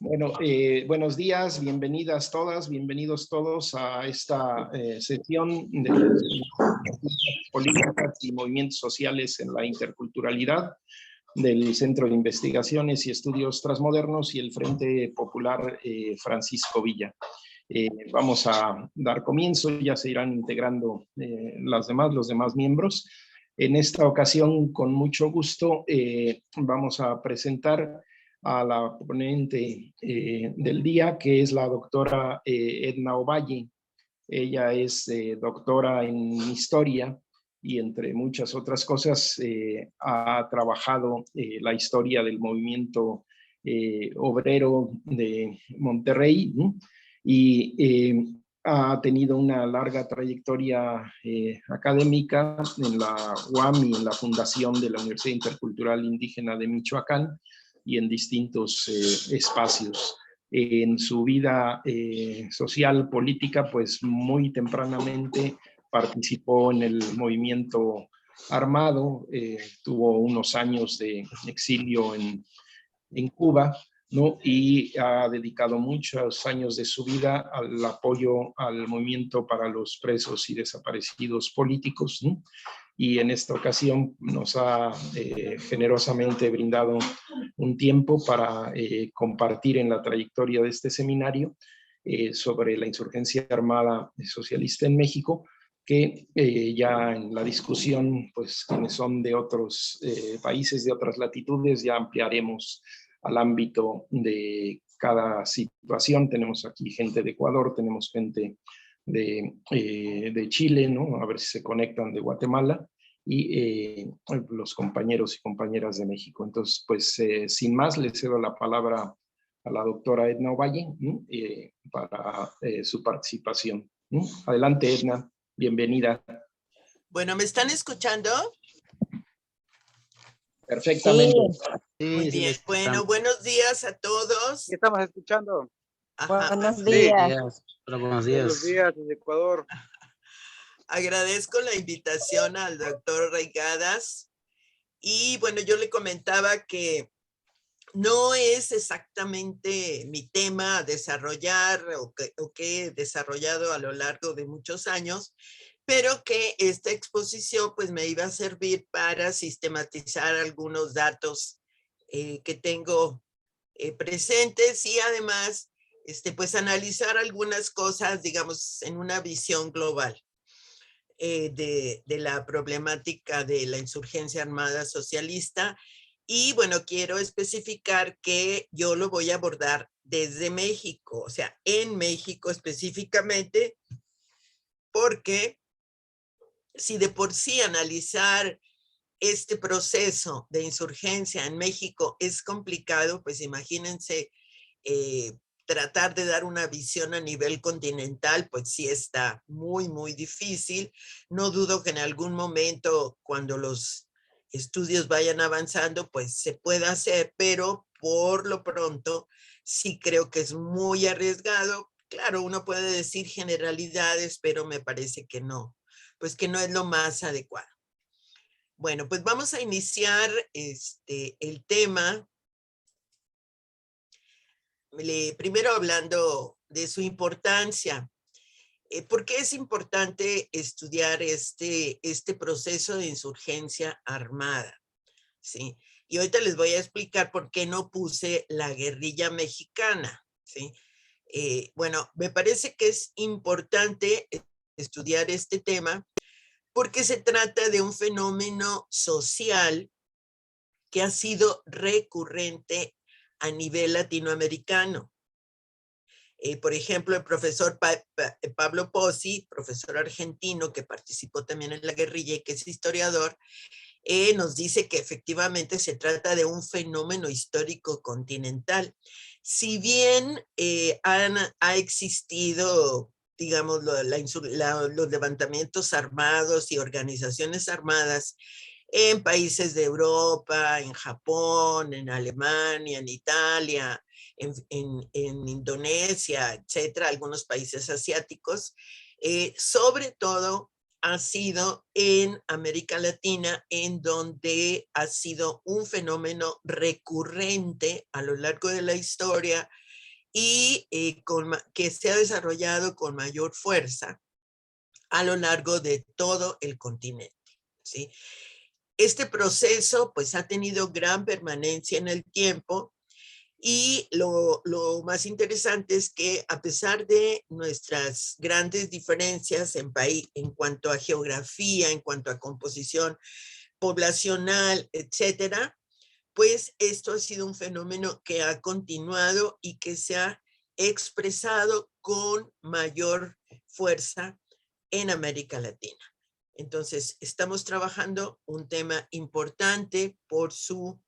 Bueno, buenos días, bienvenidas todas, bienvenidos todos a esta sesión de políticas y movimientos sociales en la interculturalidad del Centro de Investigaciones y Estudios Transmodernos y el Frente Popular Francisco Villa. Vamos a dar comienzo, ya se irán integrando los demás miembros. En esta ocasión, con mucho gusto, vamos a presentar a la ponente del día, que es la doctora Edna Ovalle. Ella es doctora en historia y entre muchas otras cosas ha trabajado la historia del movimiento obrero de Monterrey, ¿no? Y ha tenido una larga trayectoria académica en la UAM y en la Fundación de la Universidad Intercultural Indígena de Michoacán y en distintos espacios. En su vida social, política, pues muy tempranamente participó en el movimiento armado, tuvo unos años de exilio en Cuba, ¿no? Y ha dedicado muchos años de su vida al apoyo al movimiento para los presos y desaparecidos políticos, ¿no? Y en esta ocasión nos ha generosamente brindado un tiempo para compartir en la trayectoria de este seminario sobre la insurgencia armada socialista en México, que ya en la discusión, pues quienes son de otros países, de otras latitudes, ya ampliaremos al ámbito de cada situación. Tenemos aquí gente de Ecuador, tenemos gente de Chile, ¿no? A ver si se conectan, de Guatemala, y los compañeros y compañeras de México. Entonces, pues sin más, le cedo la palabra a la doctora Edna Ovalle, ¿no? Para su participación, ¿no? Adelante, Edna, bienvenida. Bueno, ¿me están escuchando? Perfectamente. Sí, muy bien. Bueno, buenos días a todos. ¿Qué estamos escuchando? Ajá. Buenos días. Buenos días desde Ecuador. Agradezco la invitación al doctor Reigadas. Y bueno, yo le comentaba que no es exactamente mi tema a desarrollar o que he desarrollado a lo largo de muchos años, pero que esta exposición pues me iba a servir para sistematizar algunos datos que tengo presentes y además pues analizar algunas cosas, digamos, en una visión global de la problemática de la insurgencia armada socialista. Y bueno, quiero especificar que yo lo voy a abordar desde México, o sea, en México específicamente, porque si de por sí analizar este proceso de insurgencia en México es complicado, pues imagínense tratar de dar una visión a nivel continental, pues sí está muy, muy difícil. No dudo que en algún momento, cuando los estudios vayan avanzando, pues se pueda hacer, pero por lo pronto sí creo que es muy arriesgado. Claro, uno puede decir generalidades, pero me parece que no, pues que no es lo más adecuado. Bueno, pues vamos a iniciar el tema. Primero hablando de su importancia. ¿Por qué es importante estudiar este proceso de insurgencia armada? ¿Sí? Y ahorita les voy a explicar por qué no puse la guerrilla mexicana. ¿Sí? Bueno, me parece que es importante estudiar este tema porque se trata de un fenómeno social que ha sido recurrente a nivel latinoamericano. Por ejemplo, el profesor Pablo Pozzi, profesor argentino que participó también en la guerrilla y que es historiador, nos dice que efectivamente se trata de un fenómeno histórico continental. Si bien ha existido, digamos, los levantamientos armados y organizaciones armadas en países de Europa, en Japón, en Alemania, en Italia, en Indonesia, etcétera, algunos países asiáticos, sobre todo ha sido en América Latina, en donde ha sido un fenómeno recurrente a lo largo de la historia y que se ha desarrollado con mayor fuerza a lo largo de todo el continente, ¿sí? Este proceso pues ha tenido gran permanencia en el tiempo y lo más interesante es que a pesar de nuestras grandes diferencias en cuanto a geografía, en cuanto a composición poblacional, etcétera, pues esto ha sido un fenómeno que ha continuado y que se ha expresado con mayor fuerza en América Latina. Entonces, estamos trabajando un tema importante por su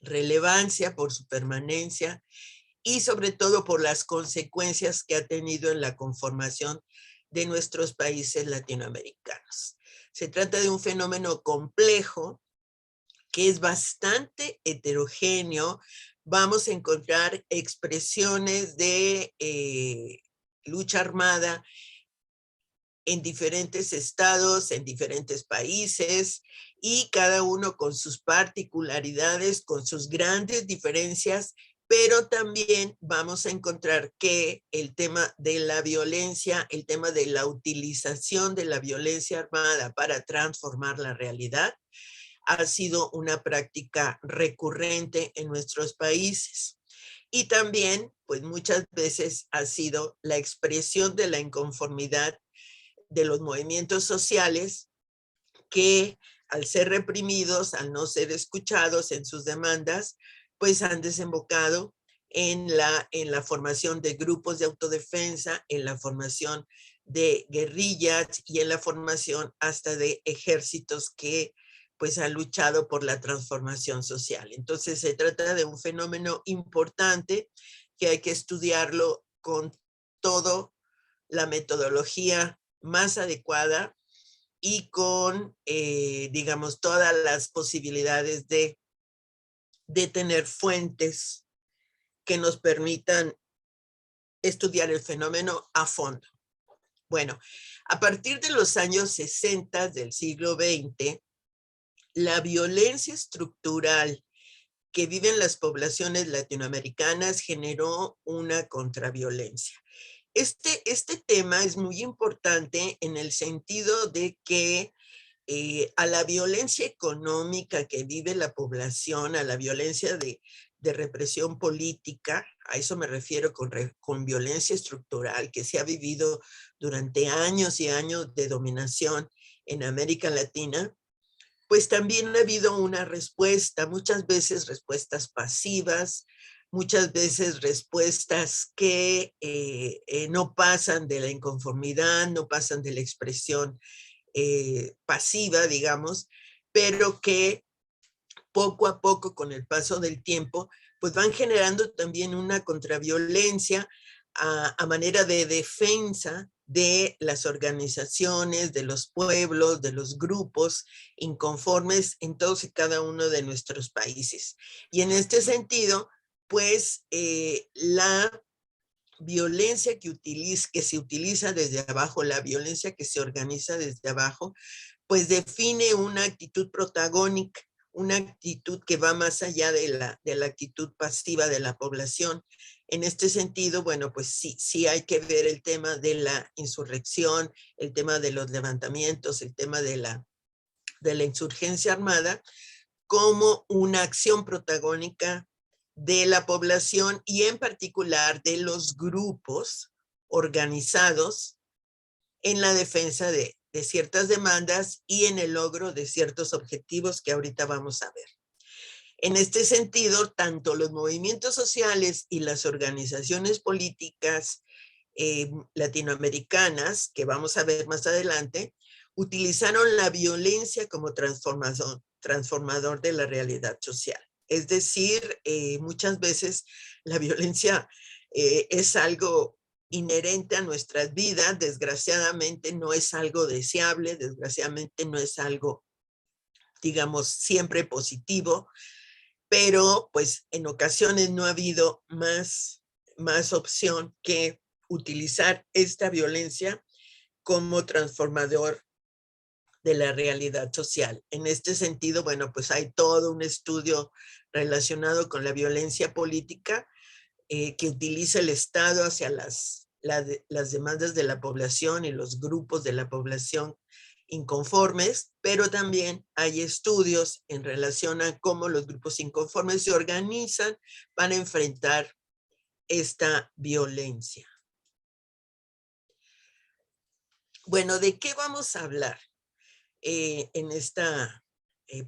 relevancia, por su permanencia y sobre todo por las consecuencias que ha tenido en la conformación de nuestros países latinoamericanos. Se trata de un fenómeno complejo que es bastante heterogéneo. Vamos a encontrar expresiones de lucha armada en diferentes estados, en diferentes países, y cada uno con sus particularidades, con sus grandes diferencias, pero también vamos a encontrar que el tema de la violencia, el tema de la utilización de la violencia armada para transformar la realidad, ha sido una práctica recurrente en nuestros países. Y también, pues muchas veces ha sido la expresión de la inconformidad de los movimientos sociales que al ser reprimidos, al no ser escuchados en sus demandas, pues han desembocado en la formación de grupos de autodefensa, en la formación de guerrillas y en la formación hasta de ejércitos que pues han luchado por la transformación social. Entonces se trata de un fenómeno importante que hay que estudiarlo con toda la metodología más adecuada y con, digamos, todas las posibilidades de tener fuentes que nos permitan estudiar el fenómeno a fondo. Bueno, a partir de los años 60 del siglo XX, la violencia estructural que viven las poblaciones latinoamericanas generó una contraviolencia. Este tema es muy importante en el sentido de que a la violencia económica que vive la población, a la violencia de represión política, a eso me refiero con violencia estructural que se ha vivido durante años y años de dominación en América Latina, pues también ha habido una respuesta, muchas veces respuestas pasivas, muchas veces respuestas que no pasan de la inconformidad, no pasan de la expresión pasiva, digamos, pero que poco a poco, con el paso del tiempo, pues van generando también una contraviolencia a manera de defensa de las organizaciones, de los pueblos, de los grupos inconformes en todos y cada uno de nuestros países. Y en este sentido, pues la violencia que se utiliza desde abajo, la violencia que se organiza desde abajo, pues define una actitud protagónica, una actitud que va más allá de la actitud pasiva de la población. En este sentido, bueno, pues sí hay que ver el tema de la insurrección, el tema de los levantamientos, el tema de la insurgencia armada, como una acción protagónica de la población y en particular de los grupos organizados en la defensa de ciertas demandas y en el logro de ciertos objetivos que ahorita vamos a ver. En este sentido, tanto los movimientos sociales y las organizaciones políticas latinoamericanas, que vamos a ver más adelante, utilizaron la violencia como transformador de la realidad social. Es decir, muchas veces la violencia es algo inherente a nuestras vidas, desgraciadamente no es algo deseable, desgraciadamente no es algo, digamos, siempre positivo, pero pues en ocasiones no ha habido más opción que utilizar esta violencia como transformador de la realidad social. En este sentido, bueno, pues hay todo un estudio relacionado con la violencia política que utiliza el Estado hacia las demandas de la población y los grupos de la población inconformes, pero también hay estudios en relación a cómo los grupos inconformes se organizan para enfrentar esta violencia. Bueno, ¿de qué vamos a hablar en esta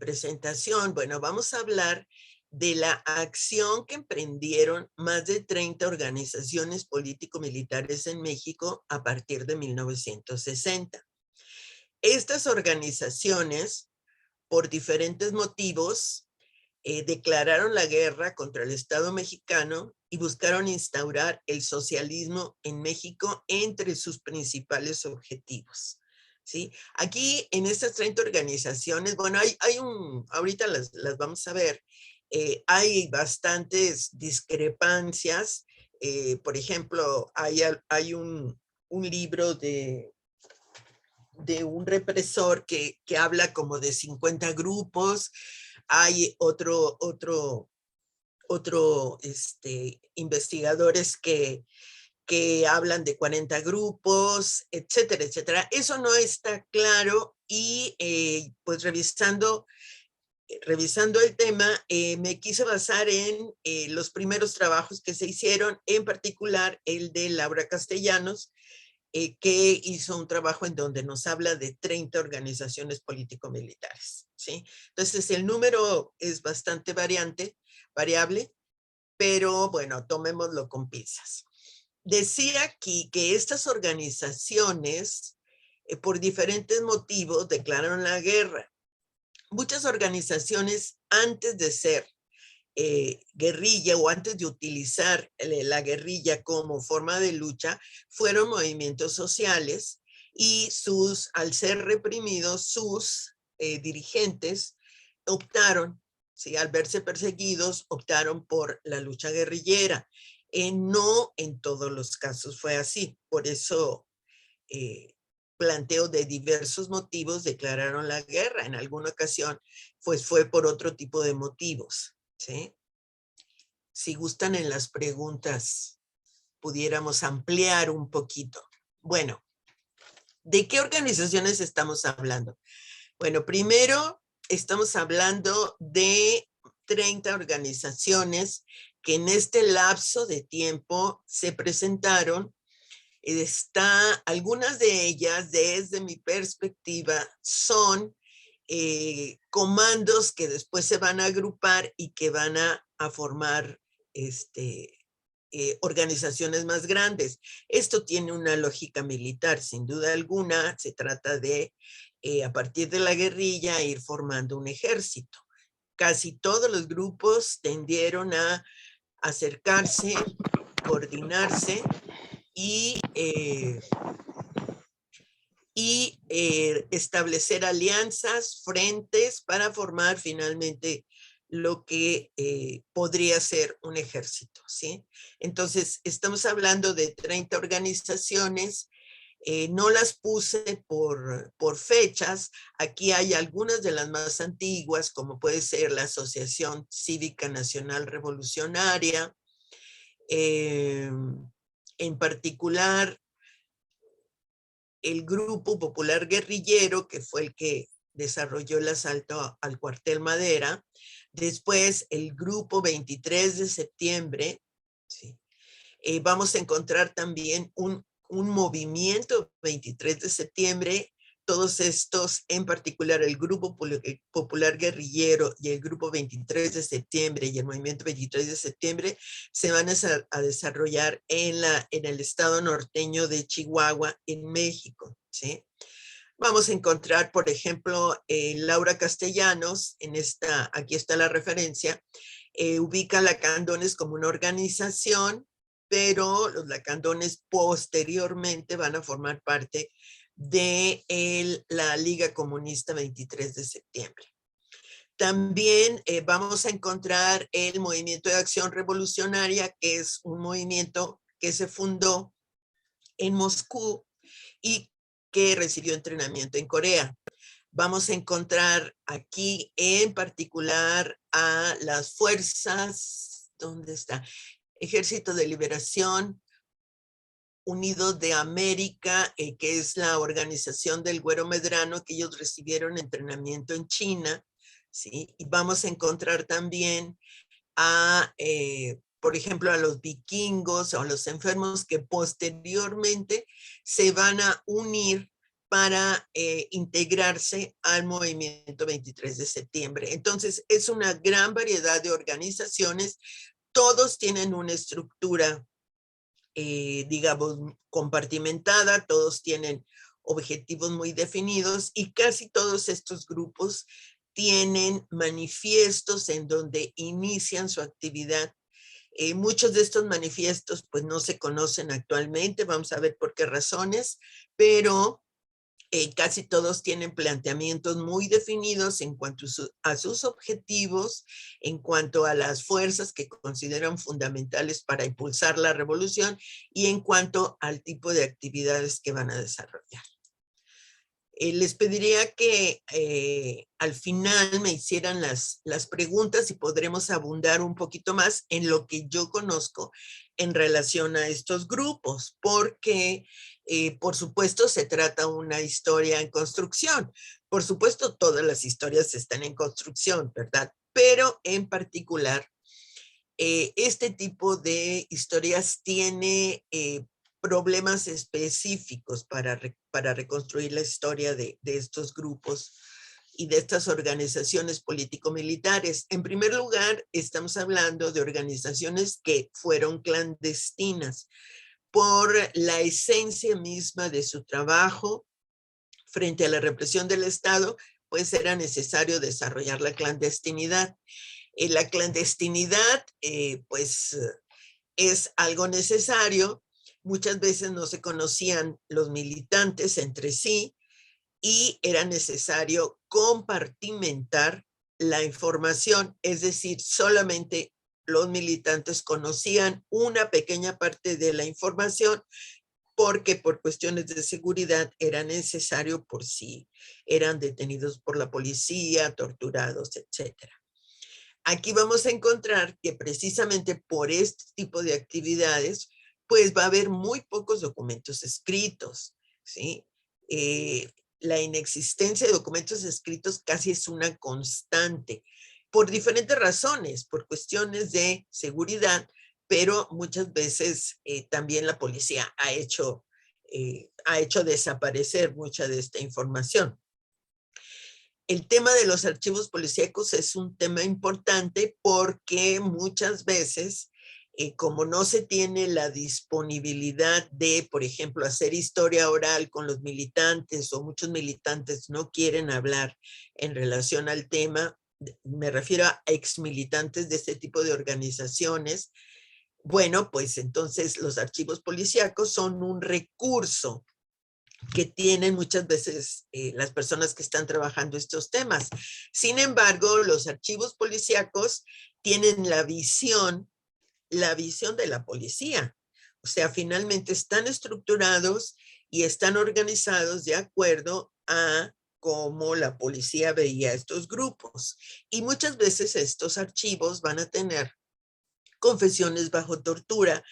presentación? Bueno, vamos a hablar de la acción que emprendieron más de 30 organizaciones político-militares en México a partir de 1960. Estas organizaciones, por diferentes motivos, declararon la guerra contra el Estado mexicano y buscaron instaurar el socialismo en México entre sus principales objetivos. ¿Sí? Aquí en estas 30 organizaciones, bueno, ahorita las vamos a ver, hay bastantes discrepancias. Por ejemplo, hay un libro de un represor que habla como de 50 grupos. Hay investigadores que hablan de 40 grupos, etcétera, etcétera. Eso no está claro y pues revisando el tema, me quise basar en los primeros trabajos que se hicieron, en particular el de Laura Castellanos, que hizo un trabajo en donde nos habla de 30 organizaciones político-militares, ¿sí? Entonces, el número es bastante variable, pero bueno, tomémoslo con pinzas. Decía aquí que estas organizaciones, por diferentes motivos, declararon la guerra. Muchas organizaciones, antes de ser guerrilla o antes de utilizar la guerrilla como forma de lucha, fueron movimientos sociales y al ser reprimidos, sus dirigentes optaron, ¿sí? Al verse perseguidos, optaron por la lucha guerrillera. No en todos los casos fue así, por eso planteo de diversos motivos declararon la guerra. En alguna ocasión, pues fue por otro tipo de motivos. ¿Sí? Si gustan en las preguntas, pudiéramos ampliar un poquito. Bueno, ¿de qué organizaciones estamos hablando? Bueno, primero estamos hablando de 30 organizaciones que en este lapso de tiempo se presentaron. Algunas de ellas, desde mi perspectiva, son comandos que después se van a agrupar y que van a formar organizaciones más grandes. Esto tiene una lógica militar, sin duda alguna. Se trata de, a partir de la guerrilla, ir formando un ejército. Casi todos los grupos tendieron a acercarse, coordinarse y establecer alianzas, frentes para formar finalmente lo que podría ser un ejército, ¿sí? Entonces, estamos hablando de 30 organizaciones. No las puse por fechas. Aquí hay algunas de las más antiguas, como puede ser la Asociación Cívica Nacional Revolucionaria. En particular, el Grupo Popular Guerrillero, que fue el que desarrolló el asalto al cuartel Madera. Después, el Grupo 23 de septiembre. ¿Sí? Vamos a encontrar también un movimiento 23 de septiembre. Todos estos, en particular el Grupo Popular Guerrillero y el Grupo 23 de septiembre y el Movimiento 23 de septiembre, se van a desarrollar en el estado norteño de Chihuahua, en México, ¿sí? Vamos a encontrar, por ejemplo, Laura Castellanos, aquí está la referencia, ubica Lacandones como una organización, pero los lacandones posteriormente van a formar parte de la Liga Comunista 23 de septiembre. También vamos a encontrar el Movimiento de Acción Revolucionaria, que es un movimiento que se fundó en Moscú y que recibió entrenamiento en Corea. Vamos a encontrar aquí en particular a las fuerzas, ¿dónde está? Ejército de Liberación Unido de América, que es la organización del Güero Medrano, que ellos recibieron entrenamiento en China, ¿sí? Y vamos a encontrar también a, por ejemplo, a los vikingos o a los enfermos que posteriormente se van a unir para integrarse al movimiento 23 de septiembre. Entonces, es una gran variedad de organizaciones, todos tienen una estructura digamos, compartimentada, todos tienen objetivos muy definidos y casi todos estos grupos tienen manifiestos en donde inician su actividad. Muchos de estos manifiestos pues no se conocen actualmente, vamos a ver por qué razones, pero casi todos tienen planteamientos muy definidos en cuanto a sus objetivos, en cuanto a las fuerzas que consideran fundamentales para impulsar la revolución y en cuanto al tipo de actividades que van a desarrollar. Les pediría que al final me hicieran las preguntas y podremos abundar un poquito más en lo que yo conozco en relación a estos grupos, porque por supuesto se trata una historia en construcción. Por supuesto todas las historias están en construcción, ¿verdad? Pero en particular este tipo de historias tiene problemas específicos para reconstruir la historia de estos grupos y de estas organizaciones político-militares. En primer lugar, estamos hablando de organizaciones que fueron clandestinas por la esencia misma de su trabajo frente a la represión del Estado, pues era necesario desarrollar la clandestinidad. La clandestinidad, pues, es algo necesario. Muchas veces no se conocían los militantes entre sí y era necesario compartimentar la información, es decir, solamente los militantes conocían una pequeña parte de la información porque por cuestiones de seguridad era necesario por si eran detenidos por la policía, torturados, etcétera. Aquí vamos a encontrar que precisamente por este tipo de actividades, pues va a haber muy pocos documentos escritos, ¿sí? La inexistencia de documentos escritos casi es una constante, por diferentes razones, por cuestiones de seguridad, pero muchas veces también la policía ha hecho desaparecer mucha de esta información. El tema de los archivos policíacos es un tema importante porque muchas veces, como no se tiene la disponibilidad de, por ejemplo, hacer historia oral con los militantes o muchos militantes no quieren hablar en relación al tema, me refiero a exmilitantes de este tipo de organizaciones, bueno, pues entonces los archivos policíacos son un recurso que tienen muchas veces las personas que están trabajando estos temas. Sin embargo, los archivos policíacos tienen la visión de la policía. O sea, finalmente están estructurados y están organizados de acuerdo a cómo la policía veía estos grupos. Y muchas veces estos archivos van a tener confesiones bajo tortura,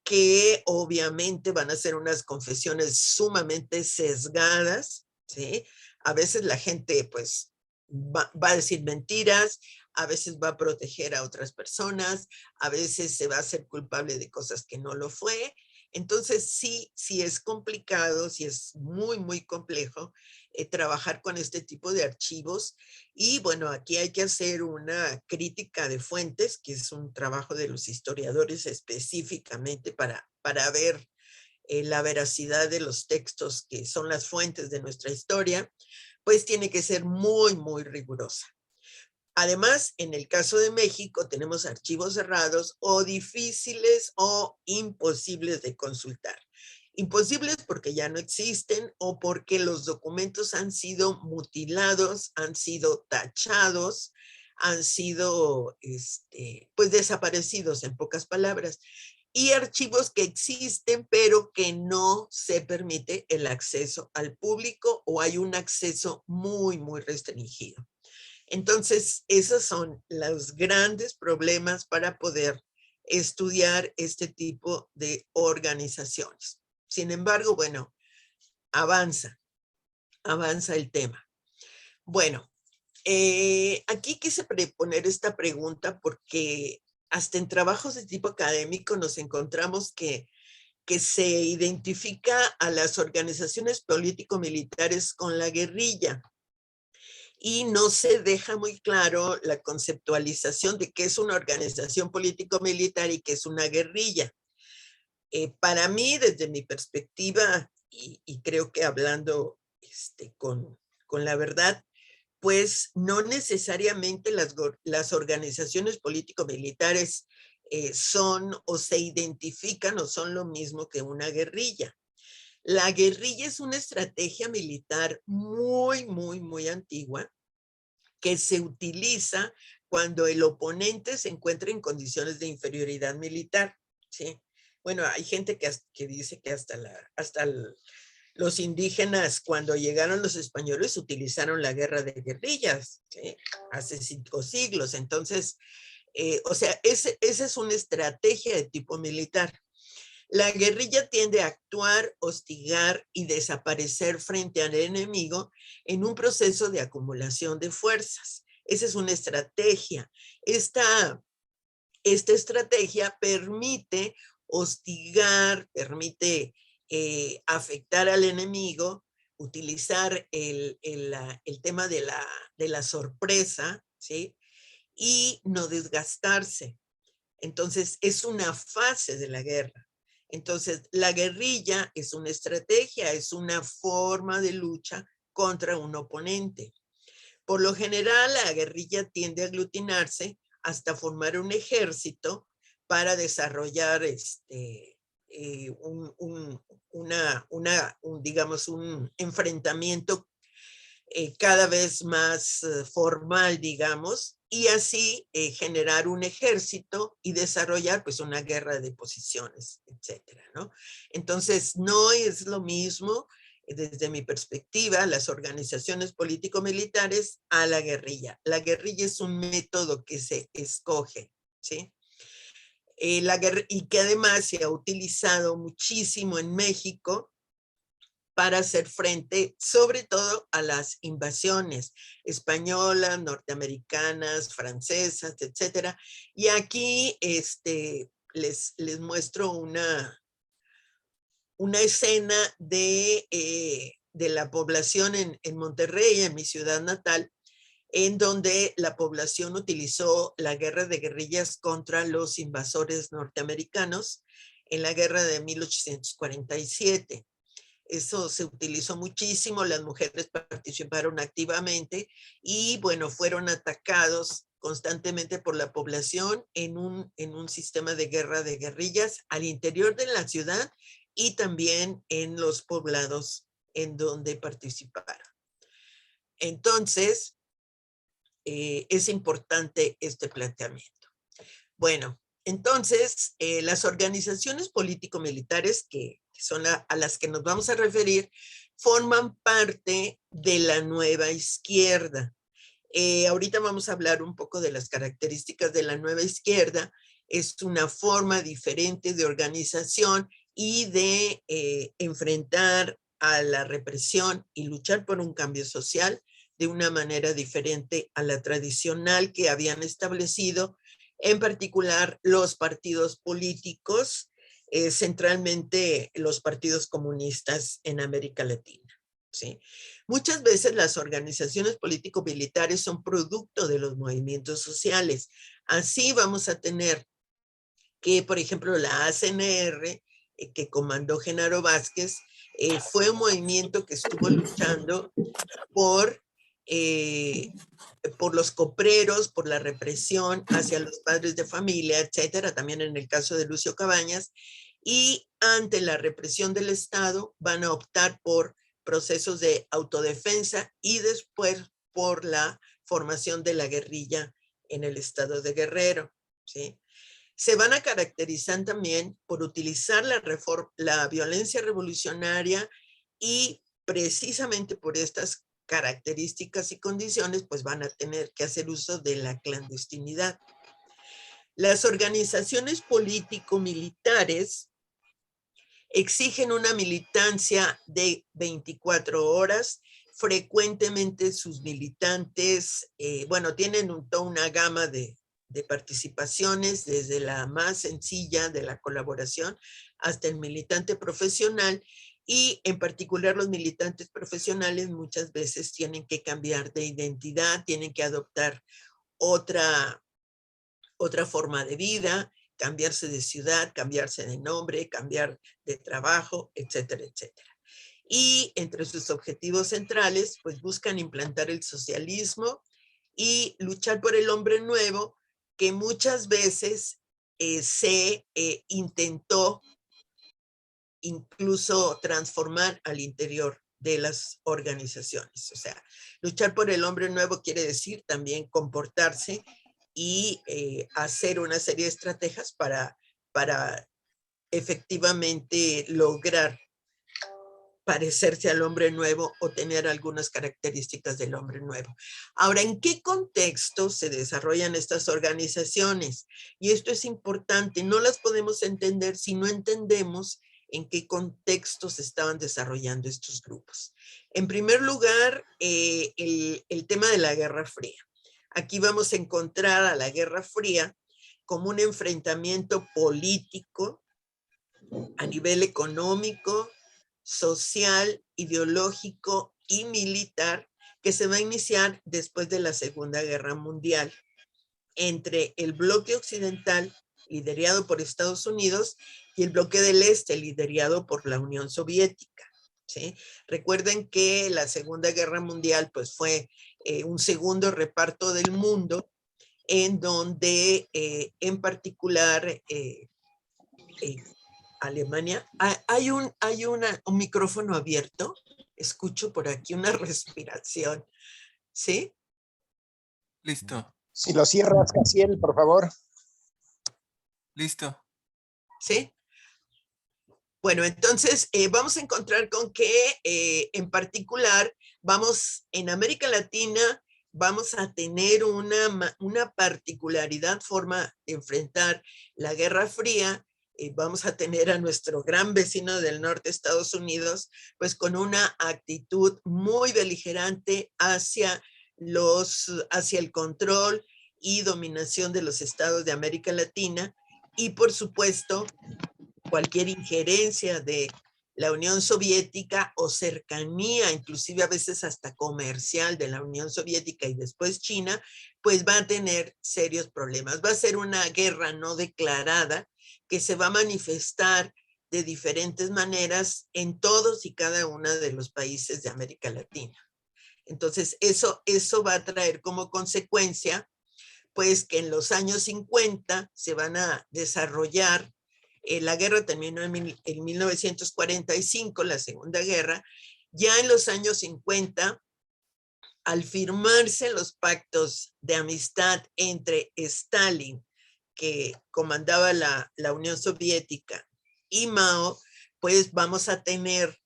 que obviamente van a ser unas confesiones sumamente sesgadas, ¿sí? A veces la gente pues va a decir mentiras, a veces va a proteger a otras personas, a veces se va a hacer culpable de cosas que no lo fue. Entonces sí es complicado, sí es muy, muy complejo trabajar con este tipo de archivos. Y bueno, aquí hay que hacer una crítica de fuentes, que es un trabajo de los historiadores específicamente para ver la veracidad de los textos que son las fuentes de nuestra historia, pues tiene que ser muy, muy rigurosa. Además, en el caso de México, tenemos archivos cerrados o difíciles o imposibles de consultar. Imposibles porque ya no existen o porque los documentos han sido mutilados, han sido tachados, han sido pues desaparecidos, en pocas palabras. Y archivos que existen pero que no se permite el acceso al público o hay un acceso muy, muy restringido. Entonces, esos son los grandes problemas para poder estudiar este tipo de organizaciones. Sin embargo, bueno, avanza el tema. Bueno, aquí quise poner esta pregunta porque hasta en trabajos de tipo académico nos encontramos que se identifica a las organizaciones político-militares con la guerrilla y no se deja muy claro la conceptualización de qué es una organización político-militar y qué es una guerrilla. Para mí, desde mi perspectiva, y creo que hablando con la verdad, pues no necesariamente las organizaciones político-militares son o se identifican o son lo mismo que una guerrilla. La guerrilla es una estrategia militar muy, muy, muy antigua que se utiliza cuando el oponente se encuentra en condiciones de inferioridad militar, ¿sí? Bueno, hay gente que dice que los indígenas, cuando llegaron los españoles, utilizaron la guerra de guerrillas, ¿sí? Hace 5 siglos. Entonces, o sea, esa es una estrategia de tipo militar. La guerrilla tiende a actuar, hostigar y desaparecer frente al enemigo en un proceso de acumulación de fuerzas. Esa es una estrategia. Esta estrategia permite hostigar, permite afectar al enemigo, utilizar el tema de la sorpresa, ¿sí? Y no desgastarse. Entonces, es una fase de la guerra. Entonces, la guerrilla es una estrategia, es una forma de lucha contra un oponente. Por lo general, la guerrilla tiende a aglutinarse hasta formar un ejército para desarrollar digamos, un enfrentamiento cada vez más formal, digamos, y así generar un ejército y desarrollar pues una guerra de posiciones, etcétera, ¿no? Entonces, no es lo mismo, desde mi perspectiva, las organizaciones político-militares a la guerrilla. La guerrilla es un método que se escoge, ¿sí? Y que además se ha utilizado muchísimo en México para hacer frente sobre todo a las invasiones españolas, norteamericanas, francesas, etcétera. Y aquí les muestro una escena de la población en Monterrey, en mi ciudad natal, en donde la población utilizó la guerra de guerrillas contra los invasores norteamericanos en la guerra de 1847. Eso se utilizó muchísimo, las mujeres participaron activamente y bueno, fueron atacados constantemente por la población en un sistema de guerra de guerrillas al interior de la ciudad y también en los poblados en donde participaron. Entonces, es importante este planteamiento. Bueno, entonces, las organizaciones político-militares que son a las que nos vamos a referir, forman parte de la nueva izquierda. Ahorita vamos a hablar un poco de las características de la nueva izquierda. Es una forma diferente de organización y de enfrentar a la represión y luchar por un cambio social de una manera diferente a la tradicional que habían establecido, en particular los partidos políticos, centralmente los partidos comunistas en América Latina, ¿sí? Muchas veces las organizaciones político-militares son producto de los movimientos sociales. Así vamos a tener que, por ejemplo, la ACNR, que comandó Genaro Vázquez, fue un movimiento que estuvo luchando por los copreros, por la represión hacia los padres de familia, etcétera, también en el caso de Lucio Cabañas, y ante la represión del Estado van a optar por procesos de autodefensa y después por la formación de la guerrilla en el estado de Guerrero, ¿sí? Se van a caracterizar también por utilizar la violencia revolucionaria y precisamente por estas características y condiciones, pues van a tener que hacer uso de la clandestinidad. Las organizaciones político-militares exigen una militancia de 24 horas. Frecuentemente sus militantes, tienen toda una gama de participaciones, desde la más sencilla de la colaboración hasta el militante profesional, y en particular los militantes profesionales muchas veces tienen que cambiar de identidad, tienen que adoptar otra forma de vida, cambiarse de ciudad, cambiarse de nombre, cambiar de trabajo, etcétera, etcétera. Y entre sus objetivos centrales, pues buscan implantar el socialismo y luchar por el hombre nuevo, que muchas veces se intentó incluso transformar al interior de las organizaciones. O sea, luchar por el hombre nuevo quiere decir también comportarse y hacer una serie de estrategias para efectivamente lograr parecerse al hombre nuevo o tener algunas características del hombre nuevo. Ahora, ¿en qué contexto se desarrollan estas organizaciones? Y esto es importante, no las podemos entender si no entendemos en qué contexto se estaban desarrollando estos grupos. En primer lugar, el tema de la Guerra Fría. Aquí vamos a encontrar a la Guerra Fría como un enfrentamiento político a nivel económico, social, ideológico y militar que se va a iniciar después de la Segunda Guerra Mundial entre el bloque occidental, liderado por Estados Unidos, y el bloque del este, liderado por la Unión Soviética. ¿Sí? Recuerden que la Segunda Guerra Mundial pues, fue un segundo reparto del mundo, en donde en particular Alemania, hay un micrófono abierto, escucho por aquí una respiración, ¿sí? Listo. Si lo cierras, Casiel, por favor. Listo. ¿Sí? Bueno, entonces vamos a encontrar con que en particular en América Latina vamos a tener una particularidad forma de enfrentar la Guerra Fría. Vamos a tener a nuestro gran vecino del norte, Estados Unidos, pues con una actitud muy beligerante hacia el control y dominación de los estados de América Latina, y por supuesto cualquier injerencia de la Unión Soviética o cercanía, inclusive a veces hasta comercial, de la Unión Soviética y después China, pues va a tener serios problemas. Va a ser una guerra no declarada que se va a manifestar de diferentes maneras en todos y cada uno de los países de América Latina. Entonces, eso va a traer como consecuencia, pues, que en los años 50 se van a desarrollar. La guerra terminó en 1945, la Segunda Guerra. Ya en los años 50, al firmarse los pactos de amistad entre Stalin, que comandaba la Unión Soviética, y Mao, pues vamos a tener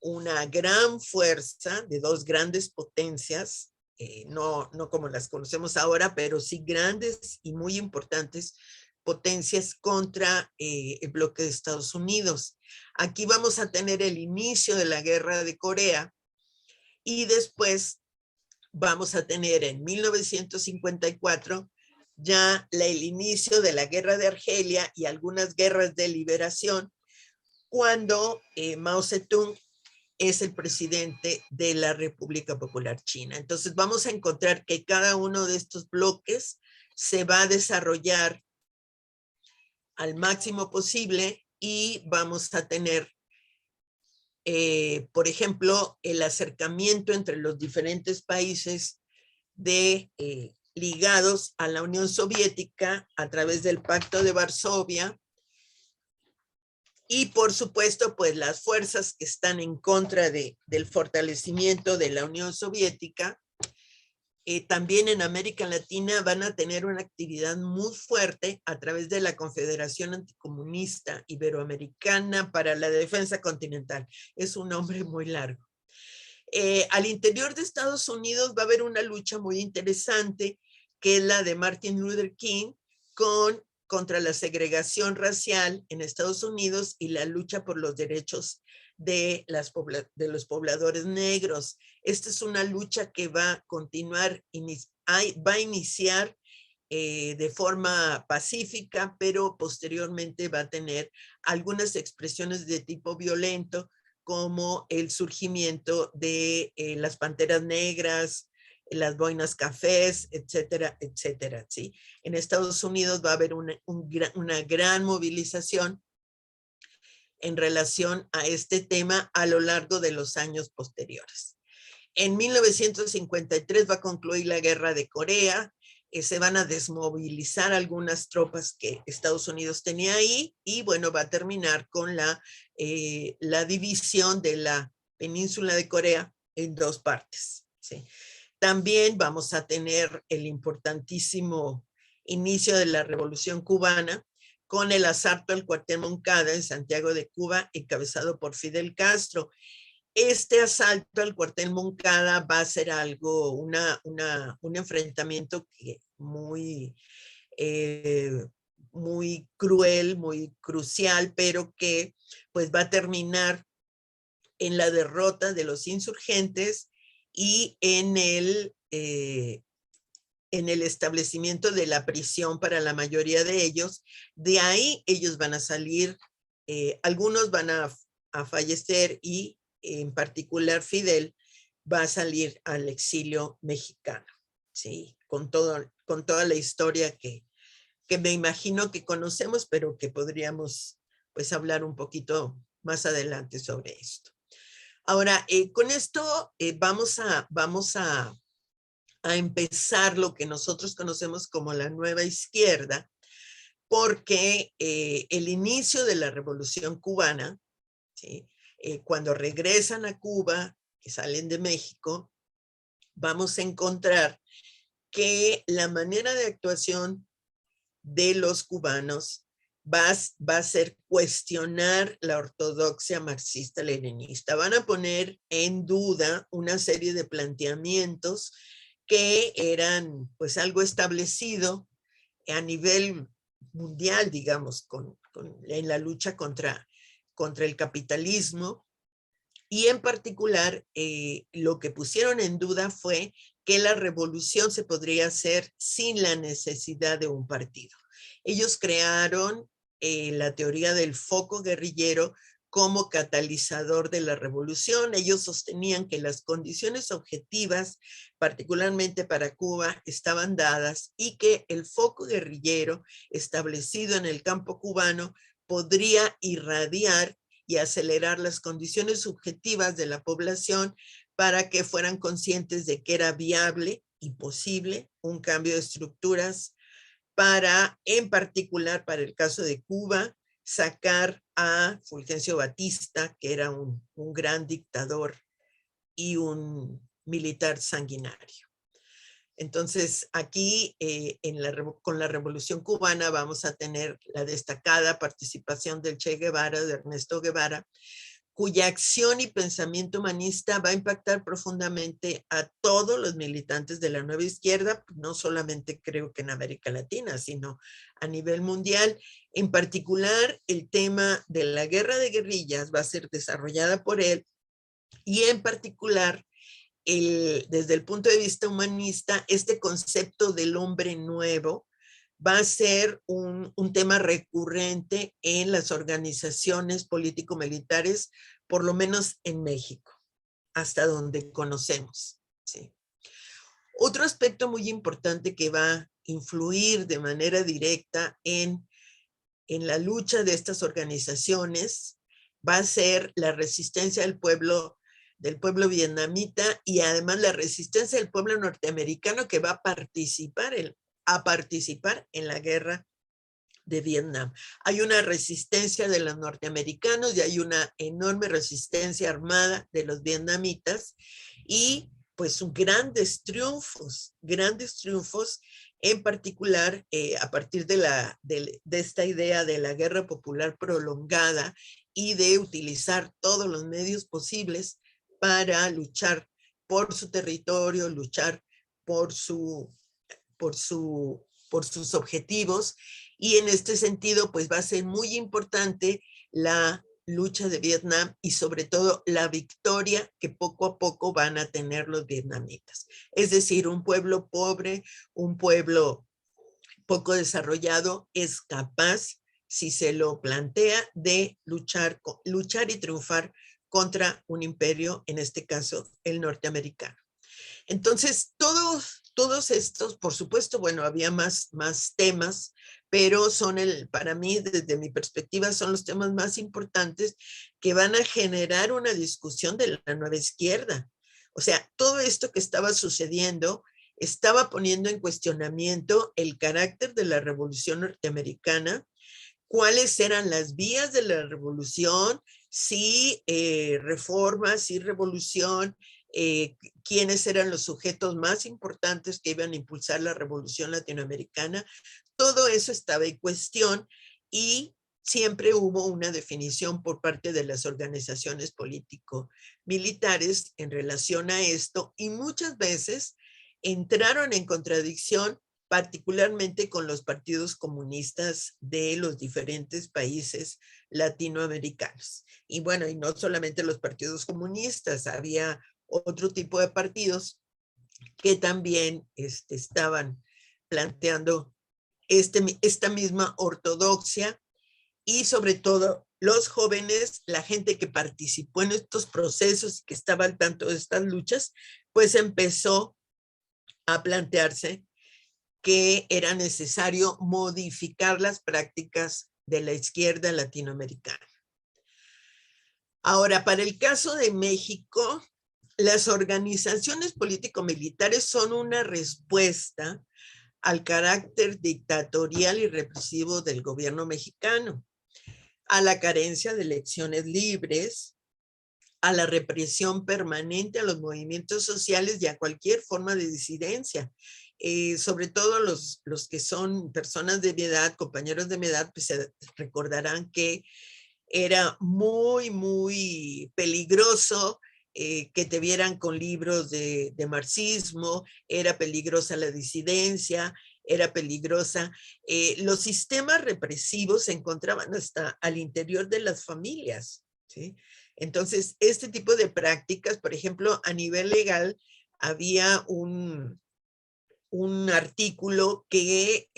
una gran fuerza de dos grandes potencias, no como las conocemos ahora, pero sí grandes y muy importantes potencias contra el bloque de Estados Unidos. Aquí vamos a tener el inicio de la Guerra de Corea, y después vamos a tener en 1954 ya el inicio de la Guerra de Argelia y algunas guerras de liberación, cuando Mao Zedong es el presidente de la República Popular China. Entonces vamos a encontrar que cada uno de estos bloques se va a desarrollar al máximo posible, y vamos a tener, por ejemplo, el acercamiento entre los diferentes países ligados a la Unión Soviética a través del Pacto de Varsovia, y por supuesto, pues las fuerzas que están en contra del fortalecimiento de la Unión Soviética. También en América Latina van a tener una actividad muy fuerte a través de la Confederación Anticomunista Iberoamericana para la Defensa Continental. Es un nombre muy largo. Al interior de Estados Unidos va a haber una lucha muy interesante, que es la de Martin Luther King con contra la segregación racial en Estados Unidos y la lucha por los derechos de los pobladores negros. Esta es una lucha que va a continuar, va a iniciar de forma pacífica, pero posteriormente va a tener algunas expresiones de tipo violento, como el surgimiento de las panteras negras, las boinas cafés, etcétera, etcétera, ¿sí? En Estados Unidos va a haber una gran movilización en relación a este tema a lo largo de los años posteriores. En 1953 va a concluir la Guerra de Corea, se van a desmovilizar algunas tropas que Estados Unidos tenía ahí y bueno, va a terminar con la división de la península de Corea en dos partes, ¿sí? También vamos a tener el importantísimo inicio de la Revolución Cubana con el asalto al cuartel Moncada en Santiago de Cuba, encabezado por Fidel Castro. Este asalto al cuartel Moncada va a ser algo, un enfrentamiento que muy cruel, muy crucial, pero que pues va a terminar en la derrota de los insurgentes y en el establecimiento de la prisión para la mayoría de ellos. De ahí ellos van a salir, algunos van a fallecer y en particular Fidel va a salir al exilio mexicano, ¿sí? Con toda la historia que me imagino que conocemos, pero que podríamos pues hablar un poquito más adelante sobre esto. Ahora, con esto vamos a empezar lo que nosotros conocemos como la nueva izquierda, porque el inicio de la Revolución Cubana, ¿sí? Cuando regresan a Cuba, que salen de México, vamos a encontrar que la manera de actuación de los cubanos va a ser cuestionar la ortodoxia marxista-leninista. Van a poner en duda una serie de planteamientos que eran pues algo establecido a nivel mundial, digamos, en la lucha contra el capitalismo, y en particular lo que pusieron en duda fue que la revolución se podría hacer sin la necesidad de un partido. Ellos crearon la teoría del foco guerrillero como catalizador de la revolución. Ellos sostenían que las condiciones objetivas, particularmente para Cuba, estaban dadas y que el foco guerrillero establecido en el campo cubano podría irradiar y acelerar las condiciones subjetivas de la población para que fueran conscientes de que era viable y posible un cambio de estructuras para, en particular para el caso de Cuba, sacar a Fulgencio Batista, que era un gran dictador y un militar sanguinario. Entonces, aquí con la Revolución Cubana vamos a tener la destacada participación del Che Guevara, de Ernesto Guevara, cuya acción y pensamiento humanista va a impactar profundamente a todos los militantes de la nueva izquierda, no solamente creo que en América Latina, sino a nivel mundial. En particular, el tema de la guerra de guerrillas va a ser desarrollada por él y en particular, desde el punto de vista humanista, este concepto del hombre nuevo va a ser un tema recurrente en las organizaciones político-militares, por lo menos en México, hasta donde conocemos, ¿sí? Otro aspecto muy importante que va a influir de manera directa en la lucha de estas organizaciones va a ser la resistencia del pueblo vietnamita y además la resistencia del pueblo norteamericano que va a participar en la guerra de Vietnam. Hay una resistencia de los norteamericanos y hay una enorme resistencia armada de los vietnamitas y pues grandes triunfos, en particular a partir de esta idea de la guerra popular prolongada y de utilizar todos los medios posibles para luchar por su territorio, luchar por su por sus objetivos, y en este sentido pues va a ser muy importante la lucha de Vietnam y sobre todo la victoria que poco a poco van a tener los vietnamitas. Es decir, un pueblo pobre, un pueblo poco desarrollado es capaz, si se lo plantea, de luchar y triunfar contra un imperio, en este caso el norteamericano. Entonces, todos estos, por supuesto, bueno, había más temas, pero son para mí, desde mi perspectiva, son los temas más importantes que van a generar una discusión de la nueva izquierda. O sea, todo esto que estaba sucediendo estaba poniendo en cuestionamiento el carácter de la revolución norteamericana, cuáles eran las vías de la revolución, si reforma, si revolución, quiénes eran los sujetos más importantes que iban a impulsar la revolución latinoamericana. Todo eso estaba en cuestión y siempre hubo una definición por parte de las organizaciones político-militares en relación a esto, y muchas veces entraron en contradicción, particularmente con los partidos comunistas de los diferentes países latinoamericanos. Y bueno, y no solamente los partidos comunistas, había otro tipo de partidos que también estaban planteando esta misma ortodoxia, y sobre todo los jóvenes, la gente que participó en estos procesos y que estaba al tanto de estas luchas, pues empezó a plantearse que era necesario modificar las prácticas de la izquierda latinoamericana. Ahora, para el caso de México, las organizaciones político-militares son una respuesta al carácter dictatorial y represivo del gobierno mexicano, a la carencia de elecciones libres, a la represión permanente a los movimientos sociales y a cualquier forma de disidencia. Sobre todo los que son personas de mi edad, compañeros de mi edad, pues se recordarán que era muy peligroso que te vieran con libros de marxismo, era peligrosa la disidencia, era peligrosa. Los sistemas represivos se encontraban hasta al interior de las familias, ¿sí? Entonces, este tipo de prácticas, por ejemplo, a nivel legal, había un artículo que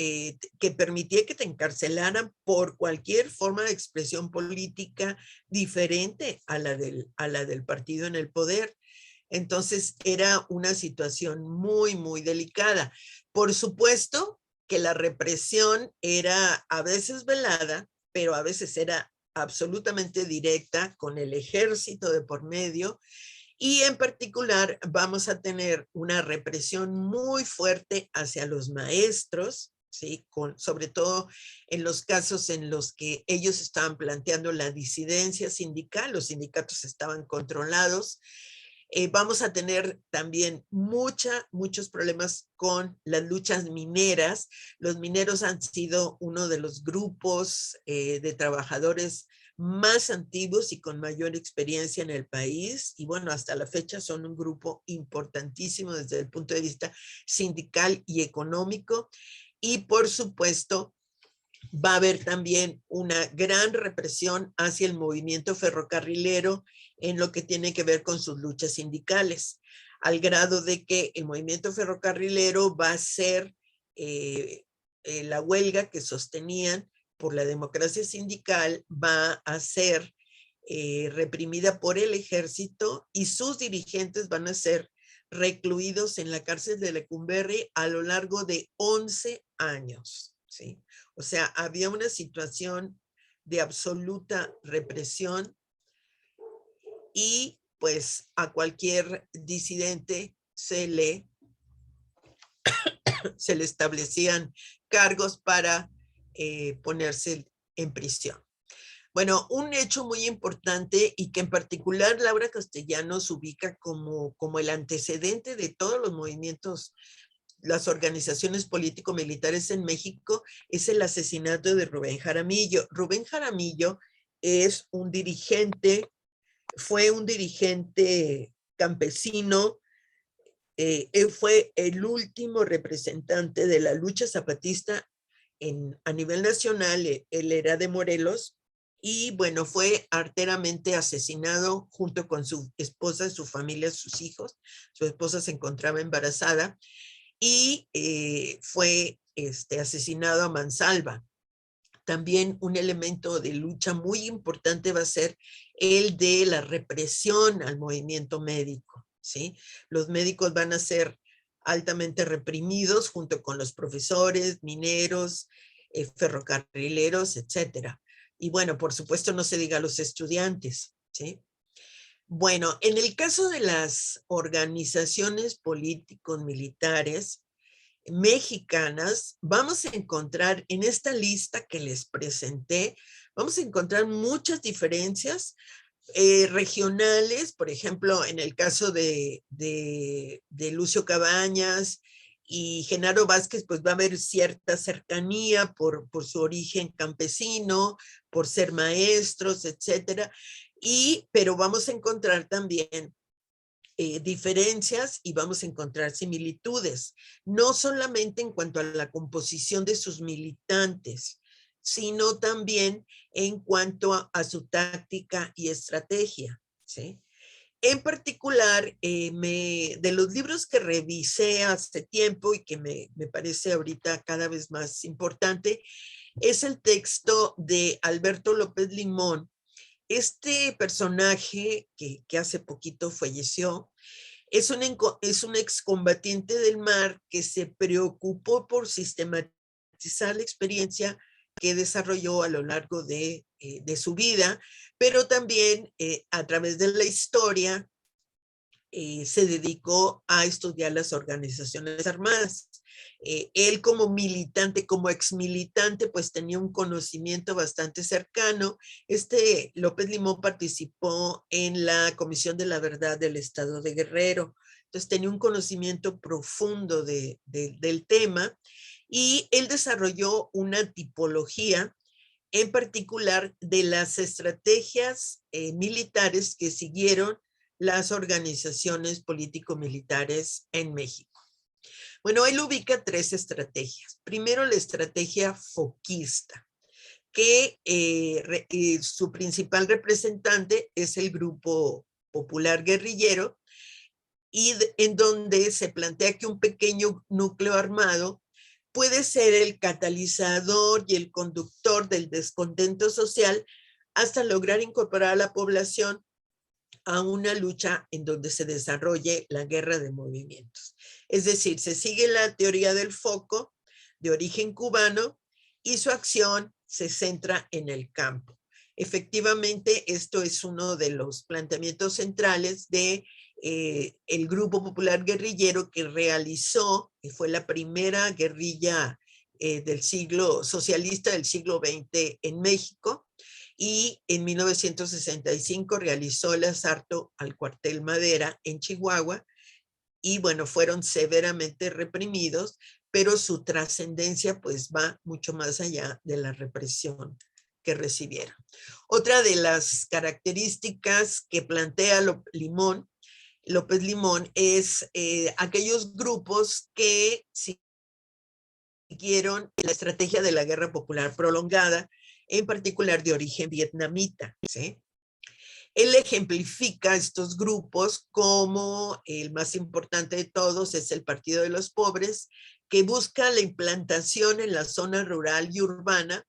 permitía que te encarcelaran por cualquier forma de expresión política diferente a la del partido en el poder. Entonces era una situación muy delicada. Por supuesto que la represión era a veces velada, pero a veces era absolutamente directa, con el ejército de por medio. Y en particular vamos a tener una represión muy fuerte hacia los maestros, ¿sí? Sobre todo en los casos en los que ellos estaban planteando la disidencia sindical, los sindicatos estaban controlados. Vamos a tener también muchos problemas con las luchas mineras. Los mineros han sido uno de los grupos de trabajadores más antiguos y con mayor experiencia en el país, y bueno, hasta la fecha son un grupo importantísimo desde el punto de vista sindical y económico. Y por supuesto va a haber también una gran represión hacia el movimiento ferrocarrilero en lo que tiene que ver con sus luchas sindicales, al grado de que el movimiento ferrocarrilero va a ser la huelga que sostenían por la democracia sindical, va a ser reprimida por el ejército, y sus dirigentes van a ser recluidos en la cárcel de Lecumberri a lo largo de 11 años, ¿sí? O sea, había una situación de absoluta represión, y pues a cualquier disidente se le establecían cargos para ponerse en prisión. Bueno, un hecho muy importante, y que en particular Laura Castellanos ubica como el antecedente de todos los movimientos, las organizaciones político-militares en México, es el asesinato de Rubén Jaramillo. Rubén Jaramillo es un dirigente, fue un dirigente campesino él fue el último representante de la lucha zapatista a nivel nacional. Él era de Morelos y bueno, fue arteramente asesinado junto con su esposa, su familia, sus hijos. Su esposa se encontraba embarazada y fue asesinado a mansalva. También un elemento de lucha muy importante va a ser el de la represión al movimiento médico, ¿sí? Los médicos van a ser altamente reprimidos junto con los profesores, mineros, ferrocarrileros, etcétera. Y bueno, por supuesto no se diga a los estudiantes, ¿sí? Bueno, en el caso de las organizaciones políticos militares mexicanas, vamos a encontrar en esta lista que les presenté, vamos a encontrar muchas diferencias regionales. Por ejemplo, en el caso de Lucio Cabañas y Genaro Vázquez, pues va a haber cierta cercanía por su origen campesino, por ser maestros, etcétera. Pero vamos a encontrar también diferencias y vamos a encontrar similitudes, no solamente en cuanto a la composición de sus militantes, sino también en cuanto a su táctica y estrategia, ¿sí? En particular, de los libros que revisé hace tiempo y que me parece ahorita cada vez más importante, es el texto de Alberto López Limón. Este personaje que hace poquito falleció es un excombatiente del mar que se preocupó por sistematizar la experiencia que desarrolló a lo largo de su vida, pero también a través de la historia se dedicó a estudiar las organizaciones armadas. Él como militante, como exmilitante, pues tenía un conocimiento bastante cercano. López Limón participó en la Comisión de la Verdad del Estado de Guerrero, entonces tenía un conocimiento profundo del tema y él desarrolló una tipología en particular de las estrategias militares que siguieron las organizaciones político-militares en México. Bueno, él ubica 3 estrategias. Primero, la estrategia foquista, que su principal representante es el Grupo Popular Guerrillero, y en donde se plantea que un pequeño núcleo armado puede ser el catalizador y el conductor del descontento social hasta lograr incorporar a la población a una lucha en donde se desarrolle la guerra de movimientos. Es decir, se sigue la teoría del foco de origen cubano y su acción se centra en el campo. Efectivamente, esto es uno de los planteamientos centrales de el Grupo Popular Guerrillero que realizó, que fue la primera guerrilla del siglo socialista del siglo XX en México, y en 1965 realizó el asalto al cuartel Madera en Chihuahua y bueno, fueron severamente reprimidos, pero su trascendencia pues va mucho más allá de la represión que recibieron. Otra de las características que plantea López Limón es aquellos grupos que siguieron la estrategia de la guerra popular prolongada, en particular de origen vietnamita, ¿sí? Él ejemplifica estos grupos como el más importante de todos es el Partido de los Pobres, que busca la implantación en la zona rural y urbana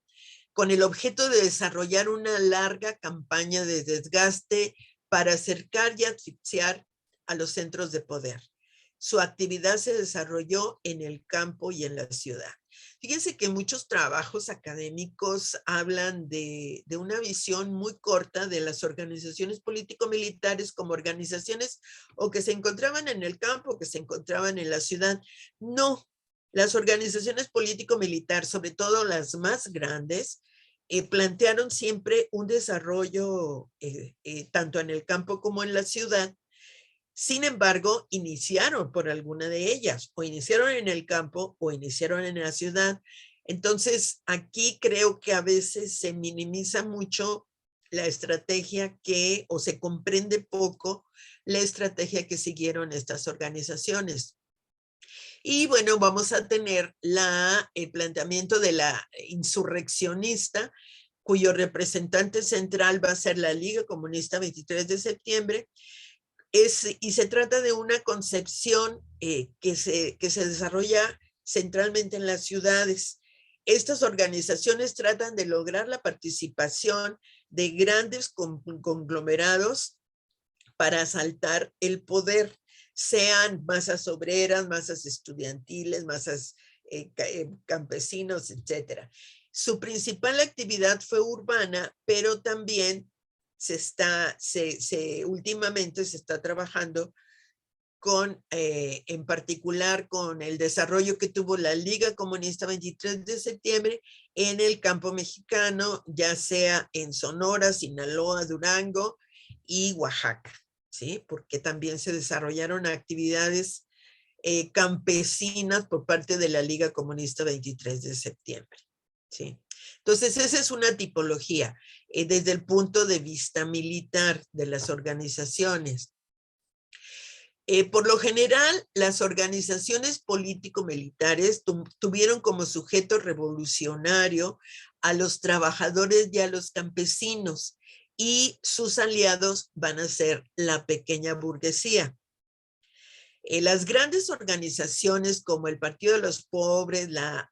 con el objeto de desarrollar una larga campaña de desgaste para acercar y asfixiar a los centros de poder. Su actividad se desarrolló en el campo y en la ciudad. Fíjense que muchos trabajos académicos hablan de una visión muy corta de las organizaciones político-militares como organizaciones o que se encontraban en el campo o que se encontraban en la ciudad. No, las organizaciones político-militar, sobre todo las más grandes, plantearon siempre un desarrollo tanto en el campo como en la ciudad. Sin embargo, iniciaron por alguna de ellas, o iniciaron en el campo o iniciaron en la ciudad. Entonces, aquí creo que a veces se minimiza mucho la estrategia o se comprende poco la estrategia que siguieron estas organizaciones. Y bueno, vamos a tener el planteamiento de la insurreccionista, cuyo representante central va a ser la Liga Comunista 23 de septiembre, y se trata de una concepción que se desarrolla centralmente en las ciudades. Estas organizaciones tratan de lograr la participación de grandes conglomerados para asaltar el poder, sean masas obreras, masas estudiantiles, masas campesinos, etcétera. Su principal actividad fue urbana, pero también últimamente se está trabajando en particular con el desarrollo que tuvo la Liga Comunista 23 de septiembre en el campo mexicano, ya sea en Sonora, Sinaloa, Durango y Oaxaca, ¿sí? Porque también se desarrollaron actividades campesinas por parte de la Liga Comunista 23 de septiembre, ¿sí? Entonces, esa es una tipología desde el punto de vista militar de las organizaciones. Por lo general, las organizaciones político-militares tuvieron como sujeto revolucionario a los trabajadores y a los campesinos, y sus aliados van a ser la pequeña burguesía. Las grandes organizaciones como el Partido de los Pobres, la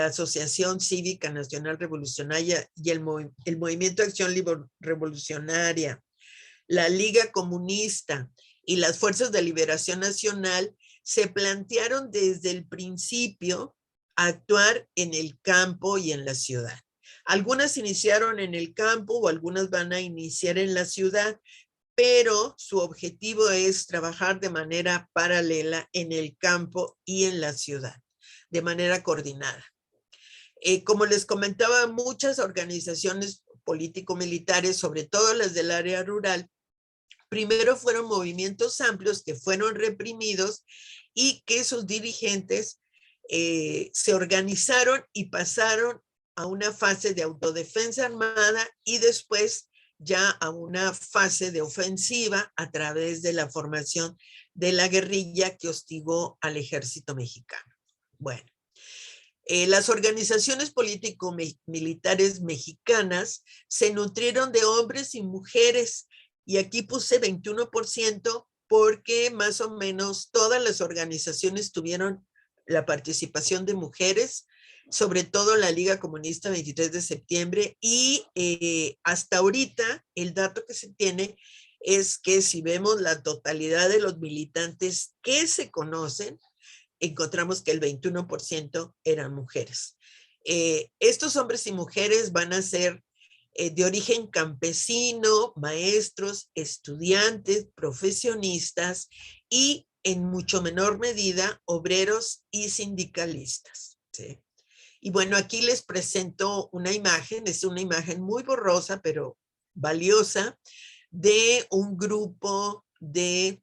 Asociación Cívica Nacional Revolucionaria y el Movimiento de Acción Revolucionaria, la Liga Comunista y las Fuerzas de Liberación Nacional se plantearon desde el principio actuar en el campo y en la ciudad. Algunas iniciaron en el campo o algunas van a iniciar en la ciudad, pero su objetivo es trabajar de manera paralela en el campo y en la ciudad, de manera coordinada. Como les comentaba, muchas organizaciones político-militares, sobre todo las del área rural, primero fueron movimientos amplios que fueron reprimidos y que sus dirigentes se organizaron y pasaron a una fase de autodefensa armada y después ya a una fase de ofensiva a través de la formación de la guerrilla que hostigó al ejército mexicano. Bueno, las organizaciones político-militares mexicanas se nutrieron de hombres y mujeres, y aquí puse 21% porque más o menos todas las organizaciones tuvieron la participación de mujeres, sobre todo la Liga Comunista 23 de septiembre, y hasta ahorita el dato que se tiene es que si vemos la totalidad de los militantes que se conocen, encontramos que el 21% eran mujeres. Estos hombres y mujeres van a ser de origen campesino, maestros, estudiantes, profesionistas y en mucho menor medida obreros y sindicalistas, ¿sí? Y bueno, aquí les presento una imagen, es una imagen muy borrosa, pero valiosa, de un grupo de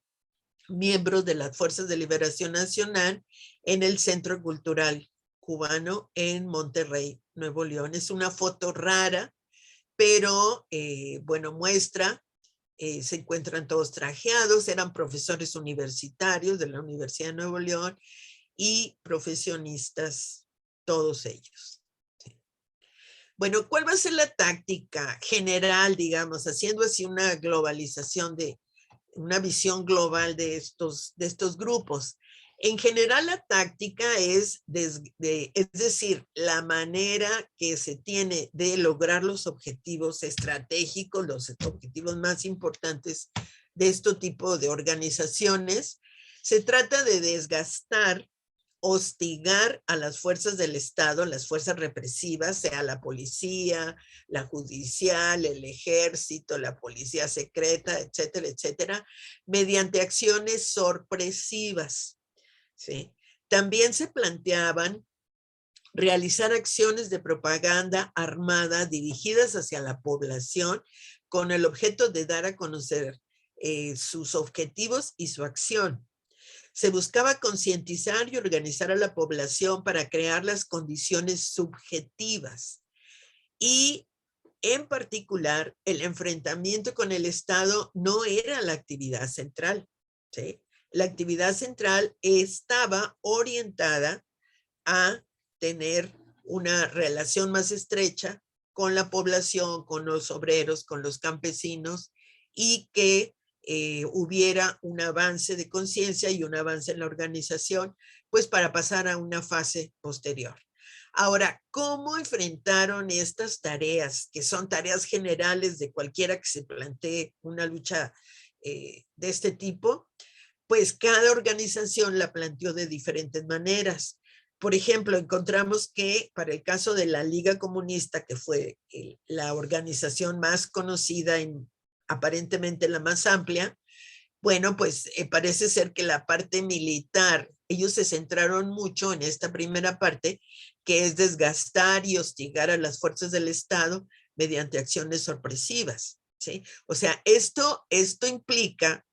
miembros de las Fuerzas de Liberación Nacional en el Centro Cultural Cubano en Monterrey, Nuevo León. Es una foto rara, pero bueno, muestra, se encuentran todos trajeados, eran profesores universitarios de la Universidad de Nuevo León y profesionistas, todos ellos. Sí. Bueno, ¿cuál va a ser la táctica general, digamos, haciendo así una globalización una visión global de estos grupos? En general, la táctica es decir, la manera que se tiene de lograr los objetivos estratégicos, los objetivos más importantes de este tipo de organizaciones. Se trata de desgastar, hostigar a las fuerzas del Estado, las fuerzas represivas, sea la policía, la judicial, el ejército, la policía secreta, etcétera, etcétera, mediante acciones sorpresivas, ¿sí? También se planteaban realizar acciones de propaganda armada dirigidas hacia la población con el objeto de dar a conocer sus objetivos y su acción. Se buscaba concientizar y organizar a la población para crear las condiciones subjetivas y En particular, el enfrentamiento con el Estado no era la actividad central, ¿sí? La actividad central estaba orientada a tener una relación más estrecha con la población, con los obreros, con los campesinos, y que hubiera un avance de conciencia y un avance en la organización, pues para pasar a una fase posterior. Ahora, ¿cómo enfrentaron estas tareas, que son tareas generales de cualquiera que se plantee una lucha de este tipo? Pues cada organización la planteó de diferentes maneras. Por ejemplo, encontramos que para el caso de la Liga Comunista, que fue la organización más conocida, aparentemente la más amplia, bueno, pues parece ser que la parte militar, ellos se centraron mucho en esta primera parte, que es desgastar y hostigar a las fuerzas del Estado mediante acciones sorpresivas, ¿sí? O sea, esto implica,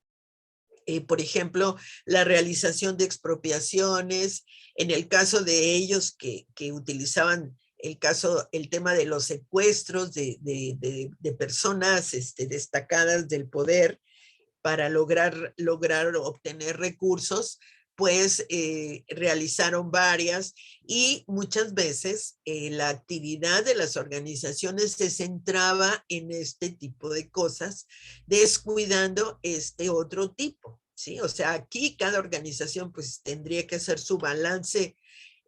por ejemplo, la realización de expropiaciones, en el caso de ellos que utilizaban el tema de los secuestros de personas destacadas del poder para lograr obtener recursos, pues realizaron varias, y muchas veces la actividad de las organizaciones se centraba en este tipo de cosas, descuidando este otro tipo, ¿sí? O sea, aquí cada organización pues tendría que hacer su balance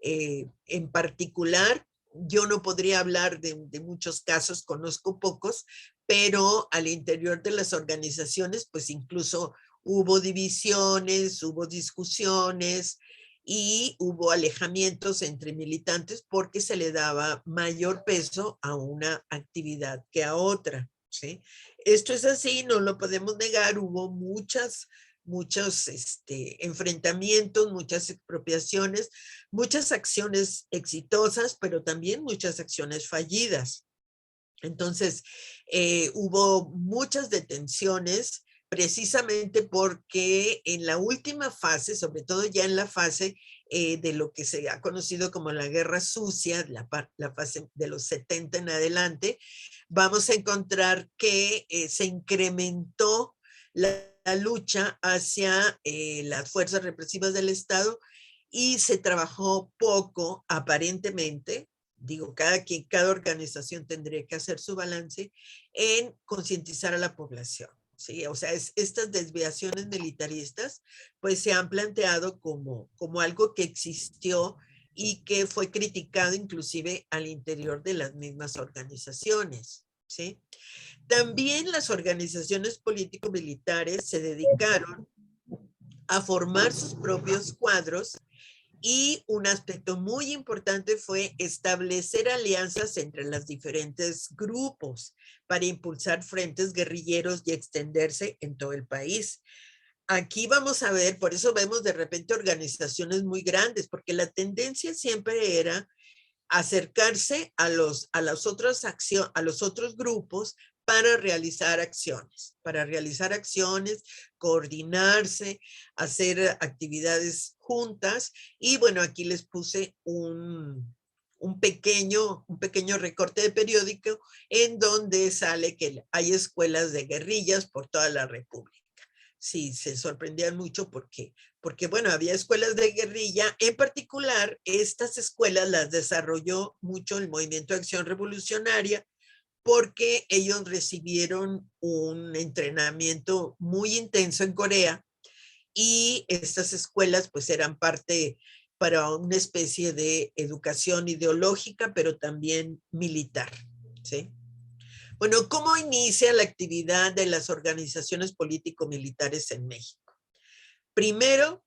en particular. Yo no podría hablar de muchos casos, conozco pocos, pero al interior de las organizaciones pues incluso hubo divisiones, hubo discusiones y hubo alejamientos entre militantes porque se le daba mayor peso a una actividad que a otra, ¿sí? Esto es así, no lo podemos negar, hubo muchos enfrentamientos, muchas expropiaciones, muchas acciones exitosas, pero también muchas acciones fallidas. Entonces, hubo muchas detenciones precisamente porque en la última fase, sobre todo ya en la fase de lo que se ha conocido como la guerra sucia, la fase de los 70 en adelante, vamos a encontrar que se incrementó la lucha hacia las fuerzas represivas del Estado y se trabajó poco, aparentemente, digo, cada organización tendría que hacer su balance en concientizar a la población, ¿sí? O sea, estas desviaciones militaristas, pues se han planteado como algo que existió y que fue criticado inclusive al interior de las mismas organizaciones, ¿sí? También las organizaciones político-militares se dedicaron a formar sus propios cuadros, y un aspecto muy importante fue establecer alianzas entre los diferentes grupos para impulsar frentes guerrilleros y extenderse en todo el país. Aquí vamos a ver, por eso vemos de repente organizaciones muy grandes, porque la tendencia siempre era acercarse a los otros grupos para realizar acciones, coordinarse, hacer actividades juntas. Y bueno, aquí les puse un pequeño recorte de periódico en donde sale que hay escuelas de guerrillas por toda la República. Sí, se sorprendían mucho porque bueno, había escuelas de guerrilla. En particular, estas escuelas las desarrolló mucho el Movimiento de Acción Revolucionaria, porque ellos recibieron un entrenamiento muy intenso en Corea, y estas escuelas pues eran parte para una especie de educación ideológica, pero también militar, ¿sí? Bueno, ¿cómo inicia la actividad de las organizaciones político-militares en México? Primero,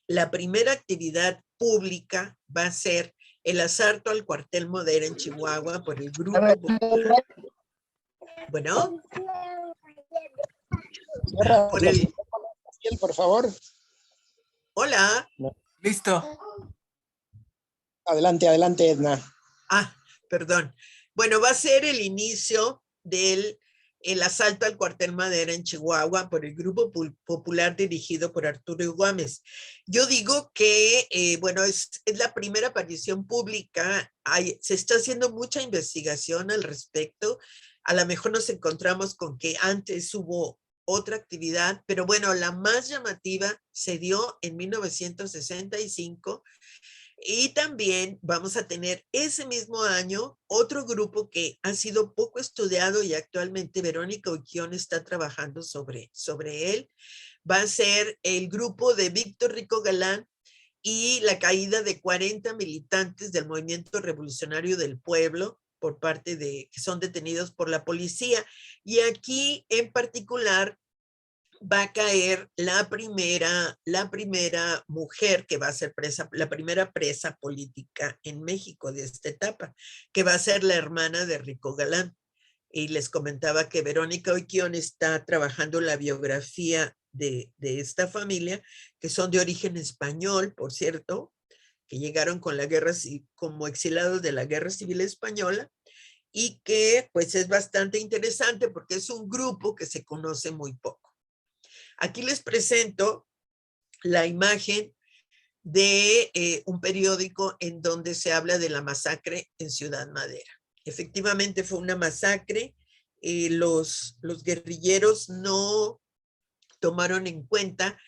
la primera actividad pública va a ser el asalto al cuartel Madero en Chihuahua por el grupo. Bueno. Por favor. Hola. Listo. Adelante, Edna. Perdón. Bueno, va a ser el inicio del el asalto al cuartel Madera en Chihuahua por el Grupo Popular dirigido por Arturo Gómez. Yo digo que, bueno, es la primera aparición pública, se está haciendo mucha investigación al respecto, a lo mejor nos encontramos con que antes hubo otra actividad, pero bueno, la más llamativa se dio en 1965 y también vamos a tener ese mismo año otro grupo que ha sido poco estudiado y actualmente Verónica Uquión está trabajando sobre él. Va a ser el grupo de Víctor Rico Galán y la caída de 40 militantes del Movimiento Revolucionario del Pueblo por parte de que son detenidos por la policía. Y aquí en particular va a caer la primera mujer que va a ser presa, la primera presa política en México de esta etapa, que va a ser la hermana de Rico Galán. Y les comentaba que Verónica Uquión está trabajando la biografía de esta familia, que son de origen español, por cierto, que llegaron con la guerra, como exilados de la Guerra Civil Española, y que pues es bastante interesante porque es un grupo que se conoce muy poco. Aquí les presento la imagen de un periódico en donde se habla de la masacre en Ciudad Madera. Efectivamente fue una masacre, los guerrilleros no tomaron en cuenta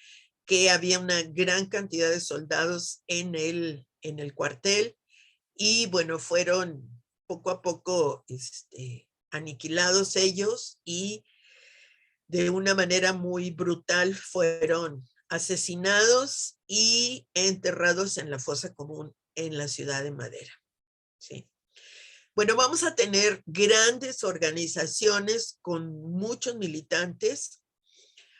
que había una gran cantidad de soldados en el cuartel y bueno, fueron poco a poco aniquilados ellos y de una manera muy brutal fueron asesinados y enterrados en la fosa común en la ciudad de Madera. ¿Sí? Bueno, vamos a tener grandes organizaciones con muchos militantes.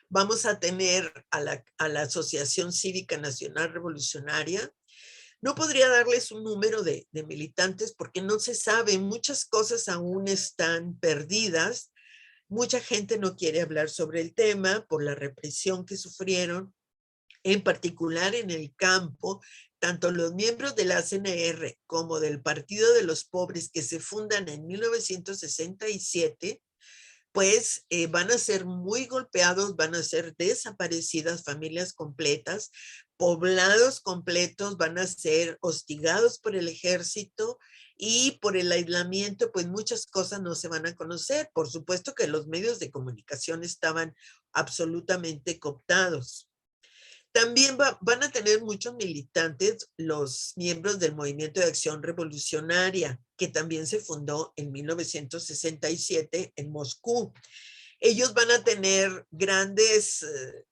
Vamos a tener a la Asociación Cívica Nacional Revolucionaria. No podría darles un número de militantes porque no se sabe, muchas cosas aún están perdidas. Mucha gente no quiere hablar sobre el tema por la represión que sufrieron, en particular en el campo. Tanto los miembros de la CNR como del Partido de los Pobres que se fundan en 1967, pues van a ser muy golpeados, van a ser desaparecidas familias completas, poblados completos van a ser hostigados por el ejército y por el aislamiento, pues muchas cosas no se van a conocer. Por supuesto que los medios de comunicación estaban absolutamente cooptados. También van a tener muchos militantes los miembros del Movimiento de Acción Revolucionaria, que también se fundó en 1967 en Moscú. Ellos van a tener grandes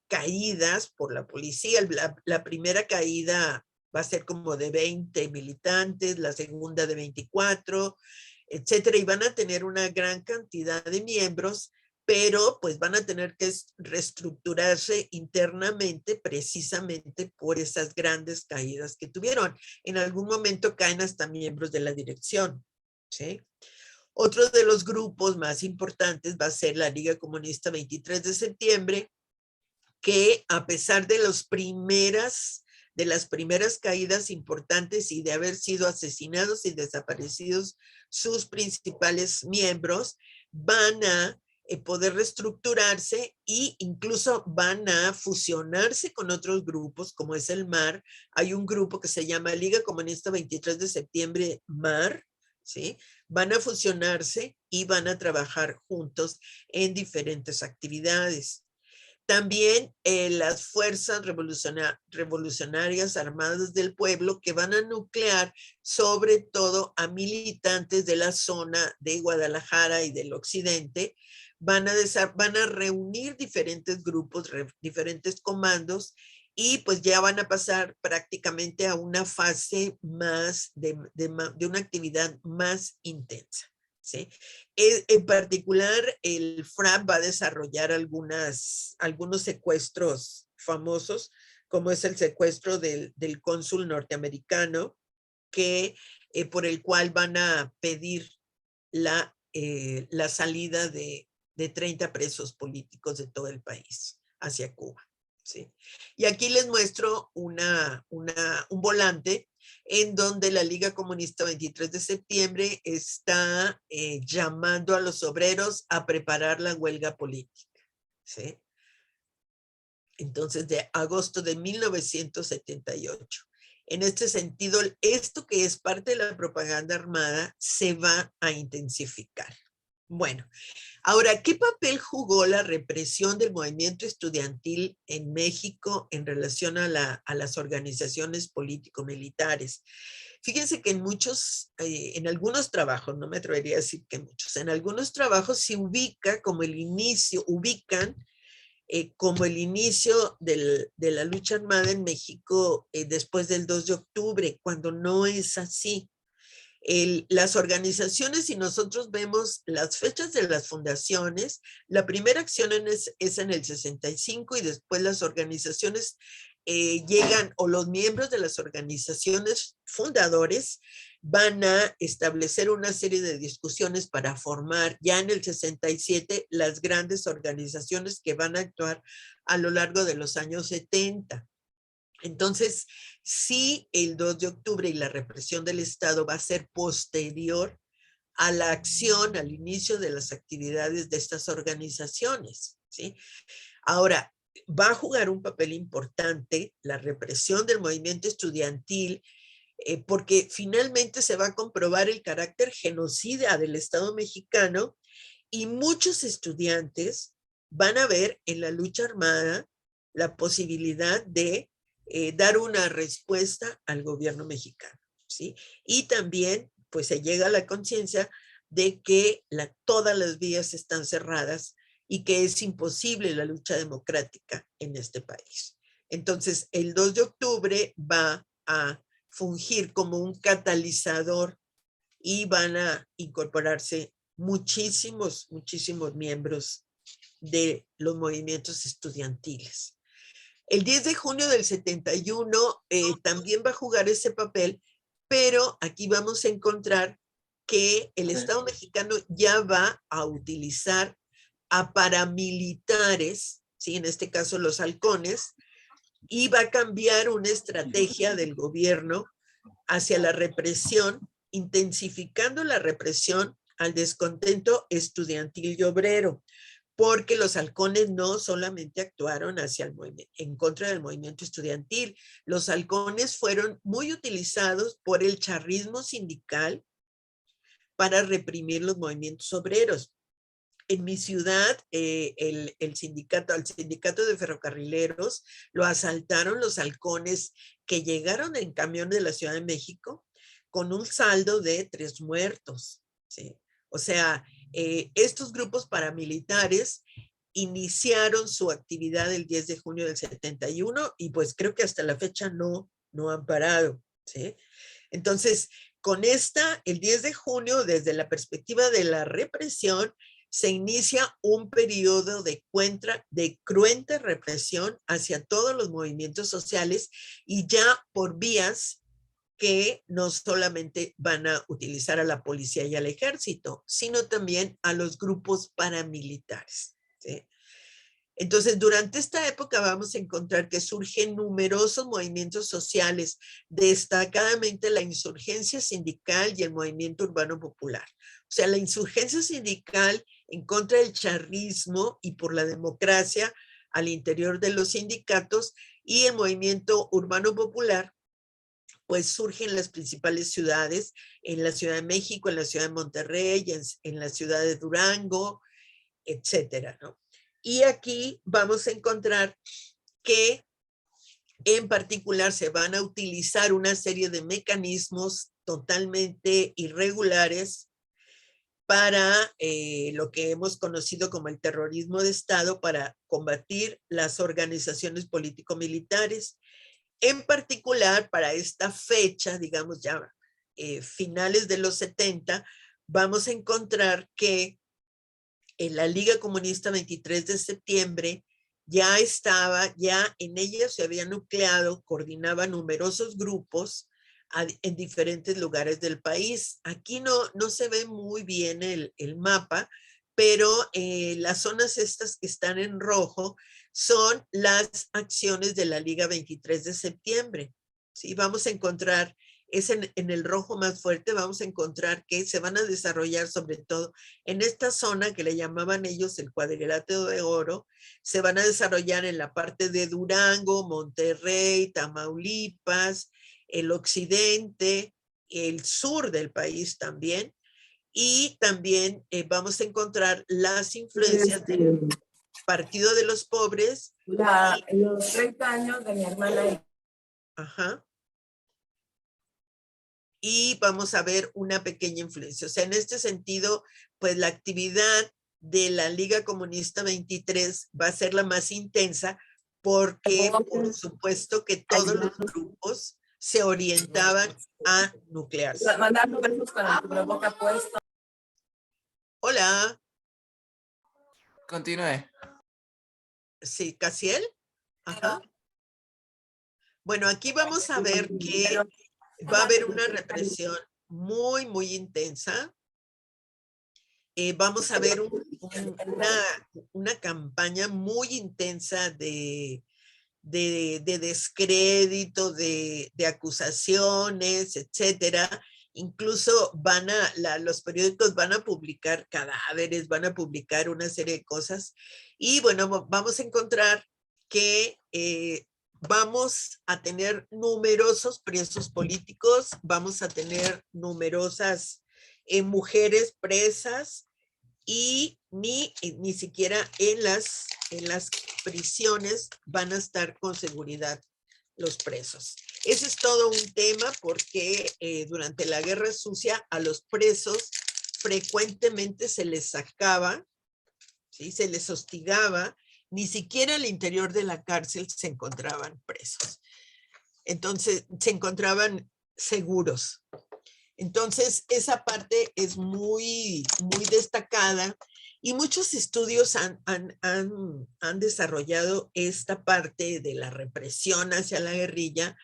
caídas por la policía. La primera caída va a ser como de 20 militantes, la segunda de 24, etcétera, y van a tener una gran cantidad de miembros, pero pues van a tener que reestructurarse internamente precisamente por esas grandes caídas que tuvieron. En algún momento caen hasta miembros de la dirección, ¿sí? Otro de los grupos más importantes va a ser la Liga Comunista 23 de septiembre, que a pesar de las primeras caídas importantes y de haber sido asesinados y desaparecidos sus principales miembros, van a poder reestructurarse e incluso van a fusionarse con otros grupos como es el MAR. Hay un grupo que se llama Liga Comunista 23 de septiembre MAR, ¿sí? Van a fusionarse y van a trabajar juntos en diferentes actividades. También las fuerzas revolucionarias armadas del pueblo que van a nuclear sobre todo a militantes de la zona de Guadalajara y del occidente, van a reunir diferentes grupos, diferentes comandos y pues ya van a pasar prácticamente a una fase más de una actividad más intensa. ¿Sí? En particular, el FRAP va a desarrollar algunos secuestros famosos, como es el secuestro del cónsul norteamericano, por el cual van a pedir la salida de 30 presos políticos de todo el país hacia Cuba. ¿Sí? Y aquí les muestro un volante en donde la Liga Comunista 23 de septiembre está llamando a los obreros a preparar la huelga política, ¿sí? Entonces, de agosto de 1978. En este sentido, esto que es parte de la propaganda armada se va a intensificar. Bueno, ahora, ¿qué papel jugó la represión del movimiento estudiantil en México en relación a las organizaciones político-militares? Fíjense que en algunos trabajos, no me atrevería a decir que muchos, en algunos trabajos se ubican como el inicio de la lucha armada en México después del 2 de octubre, cuando no es así. Las organizaciones, si nosotros vemos las fechas de las fundaciones, la primera acción es en el 65 y después las organizaciones llegan, o los miembros de las organizaciones fundadores van a establecer una serie de discusiones para formar ya en el 67 las grandes organizaciones que van a actuar a lo largo de los años 70. Entonces, sí, el 2 de octubre y la represión del Estado va a ser posterior a la acción, al inicio de las actividades de estas organizaciones, ¿sí? Ahora, va a jugar un papel importante la represión del movimiento estudiantil, porque finalmente se va a comprobar el carácter genocida del Estado mexicano y muchos estudiantes van a ver en la lucha armada la posibilidad de dar una respuesta al gobierno mexicano, ¿sí? Y también, pues, se llega a la conciencia de que todas las vías están cerradas y que es imposible la lucha democrática en este país. Entonces, el 2 de octubre va a fungir como un catalizador y van a incorporarse muchísimos miembros de los movimientos estudiantiles. El 10 de junio del 71 también va a jugar ese papel, pero aquí vamos a encontrar que el Estado mexicano ya va a utilizar a paramilitares, ¿sí? En este caso los halcones, y va a cambiar una estrategia del gobierno hacia la represión, intensificando la represión al descontento estudiantil y obrero, porque los halcones no solamente actuaron en contra del movimiento estudiantil, los halcones fueron muy utilizados por el charrismo sindical para reprimir los movimientos obreros. En mi ciudad, al sindicato de ferrocarrileros, lo asaltaron los halcones que llegaron en camión de la Ciudad de México con un saldo de 3 muertos, ¿sí? O sea, estos grupos paramilitares iniciaron su actividad el 10 de junio del 71 y pues creo que hasta la fecha no han parado, ¿sí? Entonces, el 10 de junio, desde la perspectiva de la represión, se inicia un periodo de cruenta represión hacia todos los movimientos sociales y ya por vías que no solamente van a utilizar a la policía y al ejército, sino también a los grupos paramilitares, ¿sí? Entonces, durante esta época vamos a encontrar que surgen numerosos movimientos sociales, destacadamente la insurgencia sindical y el movimiento urbano popular. O sea, la insurgencia sindical en contra del charrismo y por la democracia al interior de los sindicatos, y el movimiento urbano popular, pues surge en las principales ciudades, en la Ciudad de México, en la Ciudad de Monterrey, en la ciudad de Durango, etcétera, ¿no? Y aquí vamos a encontrar que en particular se van a utilizar una serie de mecanismos totalmente irregulares para lo que hemos conocido como el terrorismo de Estado, para combatir las organizaciones político-militares. En particular, para esta fecha, digamos ya finales de los 70, vamos a encontrar que en la Liga Comunista 23 de septiembre ya en ella se había nucleado, coordinaba numerosos grupos en diferentes lugares del país. Aquí no se ve muy bien el mapa, pero las zonas estas que están en rojo son las acciones de la Liga 23 de septiembre. ¿Sí? Vamos a encontrar es en el rojo más fuerte, vamos a encontrar que se van a desarrollar sobre todo en esta zona que le llamaban ellos el cuadrilátero de oro, se van a desarrollar en la parte de Durango, Monterrey, Tamaulipas, el occidente, el sur del país también, y también vamos a encontrar las influencias del Partido de los Pobres. Los 30 años de mi hermana. Ajá. Y vamos a ver una pequeña influencia. O sea, en este sentido, pues la actividad de la Liga Comunista 23 va a ser la más intensa porque, por supuesto, que todos los grupos se orientaban a nuclearse. Mandando besos con el cubreboca puesto. Hola. Continúe. Sí, ¿Casiel? Ajá. Bueno, aquí vamos a ver que va a haber una represión muy, muy intensa. Vamos a ver una campaña muy intensa de descrédito, de acusaciones, etcétera. Incluso los periódicos van a publicar cadáveres, van a publicar una serie de cosas. Y bueno, vamos a encontrar que vamos a tener numerosos presos políticos, vamos a tener numerosas mujeres presas y ni siquiera en las prisiones van a estar con seguridad los presos. Ese es todo un tema porque durante la Guerra Sucia a los presos frecuentemente se les sacaba, ¿sí? Se les hostigaba, ni siquiera al interior de la cárcel se encontraban presos. Entonces se encontraban seguros. Entonces, esa parte es muy, muy destacada y muchos estudios han desarrollado esta parte de la represión hacia la guerrilla.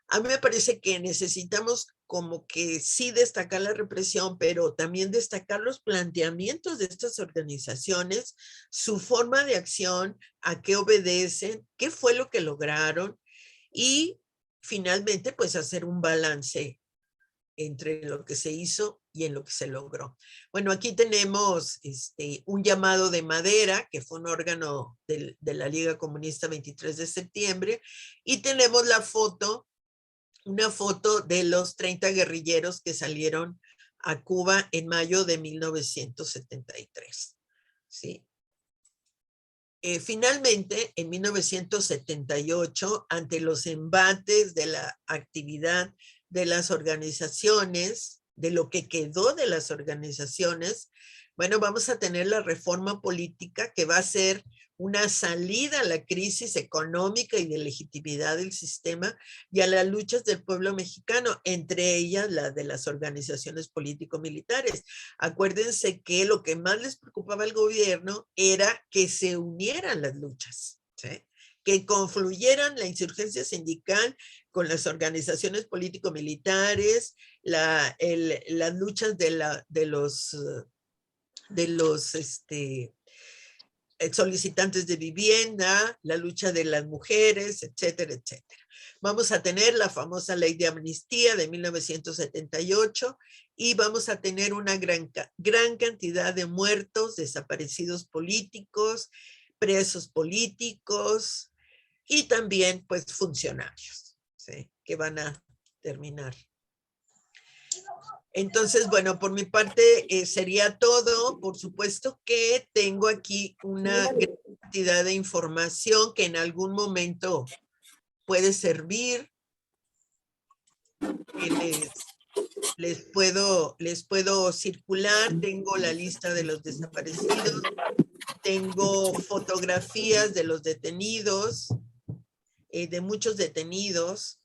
A mí me parece que necesitamos como que sí destacar la represión, pero también destacar los planteamientos de estas organizaciones, su forma de acción, a qué obedecen, qué fue lo que lograron y finalmente pues hacer un balance entre lo que se hizo y en lo que se logró. Bueno, aquí tenemos un llamado de madera, que fue un órgano de la Liga Comunista 23 de septiembre, y tenemos la foto, una foto de los 30 guerrilleros que salieron a Cuba en mayo de 1973. ¿Sí? Finalmente, en 1978, ante los embates de la actividad de las organizaciones, de lo que quedó de las organizaciones, bueno, vamos a tener la reforma política que va a ser una salida a la crisis económica y de legitimidad del sistema y a las luchas del pueblo mexicano, entre ellas la de las organizaciones político-militares. Acuérdense que lo que más les preocupaba al gobierno era que se unieran las luchas, ¿sí? Que confluyeran la insurgencia sindical con las organizaciones político-militares, las luchas de los solicitantes de vivienda, la lucha de las mujeres, etcétera, etcétera. Vamos a tener la famosa ley de amnistía de 1978 y vamos a tener una gran cantidad de muertos, desaparecidos políticos, presos políticos y también pues funcionarios, ¿sí? Que van a terminar. Entonces, bueno, por mi parte sería todo. Por supuesto que tengo aquí una gran cantidad de información que en algún momento puede servir. Les puedo circular. Tengo la lista de los desaparecidos. Tengo fotografías de los detenidos, de muchos detenidos,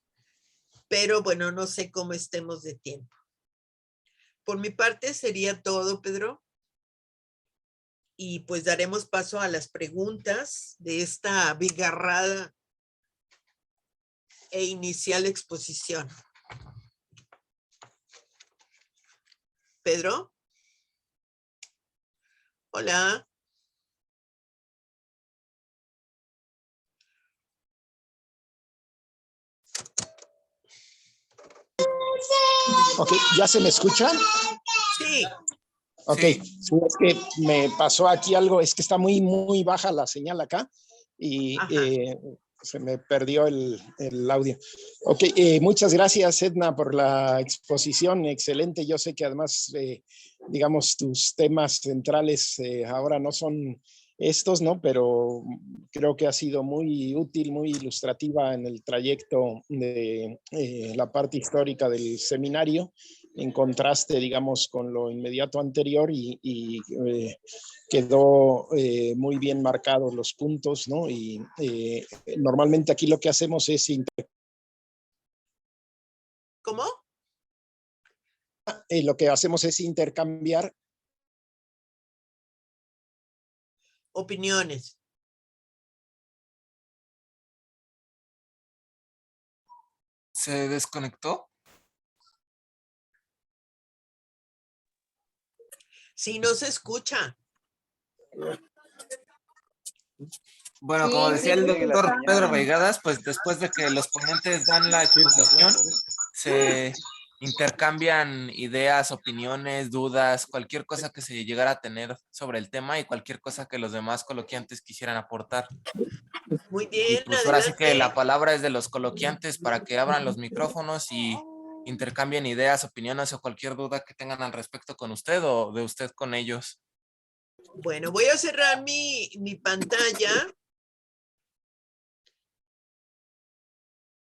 pero bueno, no sé cómo estemos de tiempo. Por mi parte sería todo, Pedro. Y pues daremos paso a las preguntas de esta abigarrada e inicial exposición. Pedro. Hola. Ok, ¿ya se me escucha? Sí, Ok, Sí. sí, es que me pasó aquí algo, es que está muy baja la señal acá y ajá. se me perdió el audio. Ok, muchas gracias Edna por la exposición, excelente. Yo sé que además, digamos, tus temas centrales ahora no son estos, ¿no? Pero creo que ha sido muy útil, muy ilustrativa en el trayecto de la parte histórica del seminario, en contraste, digamos, con lo inmediato anterior y quedó muy bien marcados los puntos, ¿no? Y normalmente aquí lo que hacemos es ¿Cómo? lo que hacemos es intercambiar. Opiniones. ¿Se desconectó? Si no se escucha. Bueno, como Sí, decía sí, el se doctor escucha. Pedro Veigadas, pues después de que los ponentes dan la exposición, se intercambian ideas, opiniones, dudas, cualquier cosa que se llegara a tener sobre el tema y cualquier cosa que los demás coloquiantes quisieran aportar. Muy Y bien, pues ahora sí que la adelante. palabra es de los coloquiantes para que abran los micrófonos y intercambien ideas, opiniones o cualquier duda que tengan al respecto con usted o de usted con ellos. Bueno, voy a cerrar mi pantalla.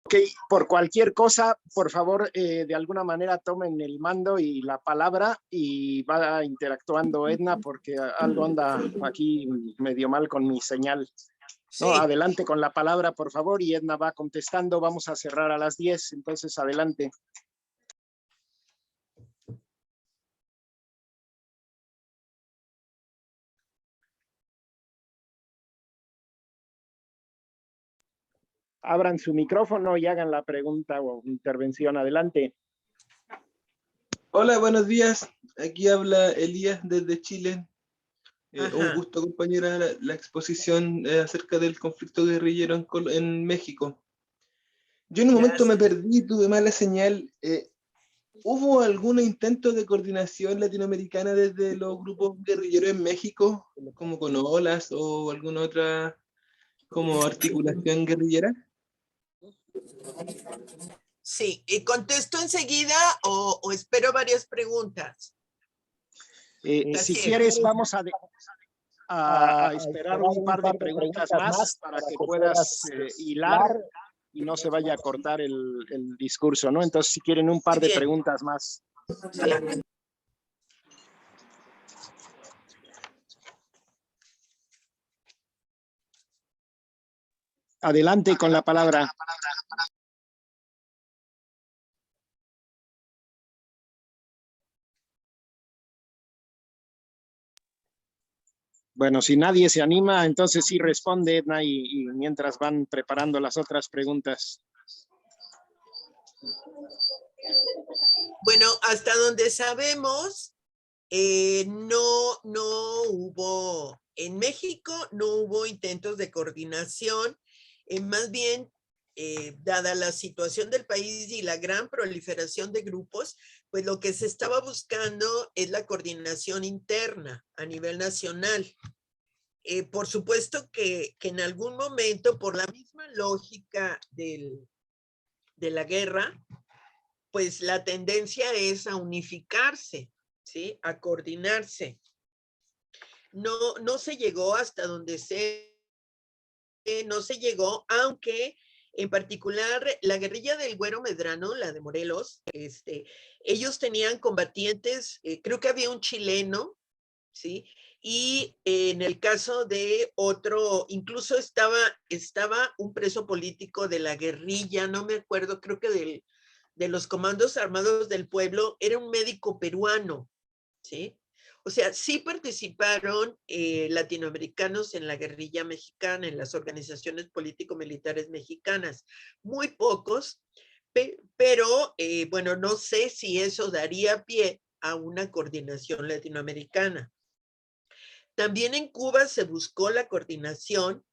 Ok, por cualquier cosa, por favor, de alguna manera tomen el mando y la palabra y va interactuando Edna porque algo anda aquí medio mal con mi señal. No, Sí. adelante con la palabra, por favor, y Edna va contestando. Vamos a cerrar a las 10, entonces adelante. Abran su micrófono y hagan la pregunta o intervención. Adelante. Hola, buenos días. Aquí habla Elías desde Chile. Un Ajá. gusto, compañera, la exposición acerca del conflicto guerrillero en México. Yo en un momento me Gracias. perdí, tuve mala señal. ¿Hubo algún intento de coordinación latinoamericana desde los grupos guerrilleros en México, como con OLAS o alguna otra como articulación guerrillera? Sí, ¿y contesto enseguida o espero varias preguntas? Si Gracias. quieres, vamos a esperar un par de preguntas más para que puedas hilar y no se vaya a cortar el discurso, ¿no? Entonces, si quieren un Muy par de bien. preguntas más. Sí. Adelante con la palabra. Bueno, si nadie se anima, entonces sí responde Edna y mientras van preparando las otras preguntas. Bueno, hasta donde sabemos, no hubo, en México no hubo intentos de coordinación, más bien, dada la situación del país y la gran proliferación de grupos, pues lo que se estaba buscando es la coordinación interna a nivel nacional. Por supuesto que en algún momento, por la misma lógica de la guerra, pues la tendencia es a unificarse, ¿sí? A coordinarse. No se llegó hasta donde no se llegó, aunque en particular la guerrilla del Güero Medrano, la de Morelos, ellos tenían combatientes, creo que había un chileno, ¿sí? Y en el caso de otro, incluso estaba un preso político de la guerrilla, no me acuerdo, creo que de los comandos armados del pueblo, era un médico peruano, ¿sí? O sea, sí participaron latinoamericanos en la guerrilla mexicana, en las organizaciones político-militares mexicanas, muy pocos, pero bueno, no sé si eso daría pie a una coordinación latinoamericana. También en Cuba se buscó la coordinación,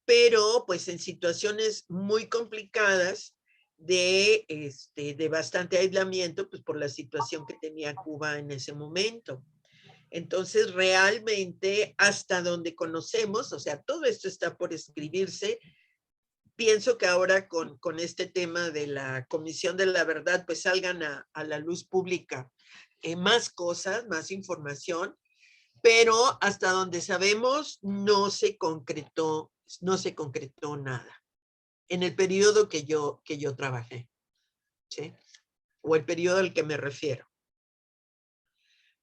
pero pues en situaciones muy complicadas de bastante aislamiento, pues por la situación que tenía Cuba en ese momento. Entonces, realmente, hasta donde conocemos, o sea, todo esto está por escribirse. Pienso que ahora con este tema de la Comisión de la Verdad, pues salgan a la luz pública más cosas, más información, pero hasta donde sabemos no se concretó nada en el periodo que yo trabajé, ¿sí? O el periodo al que me refiero.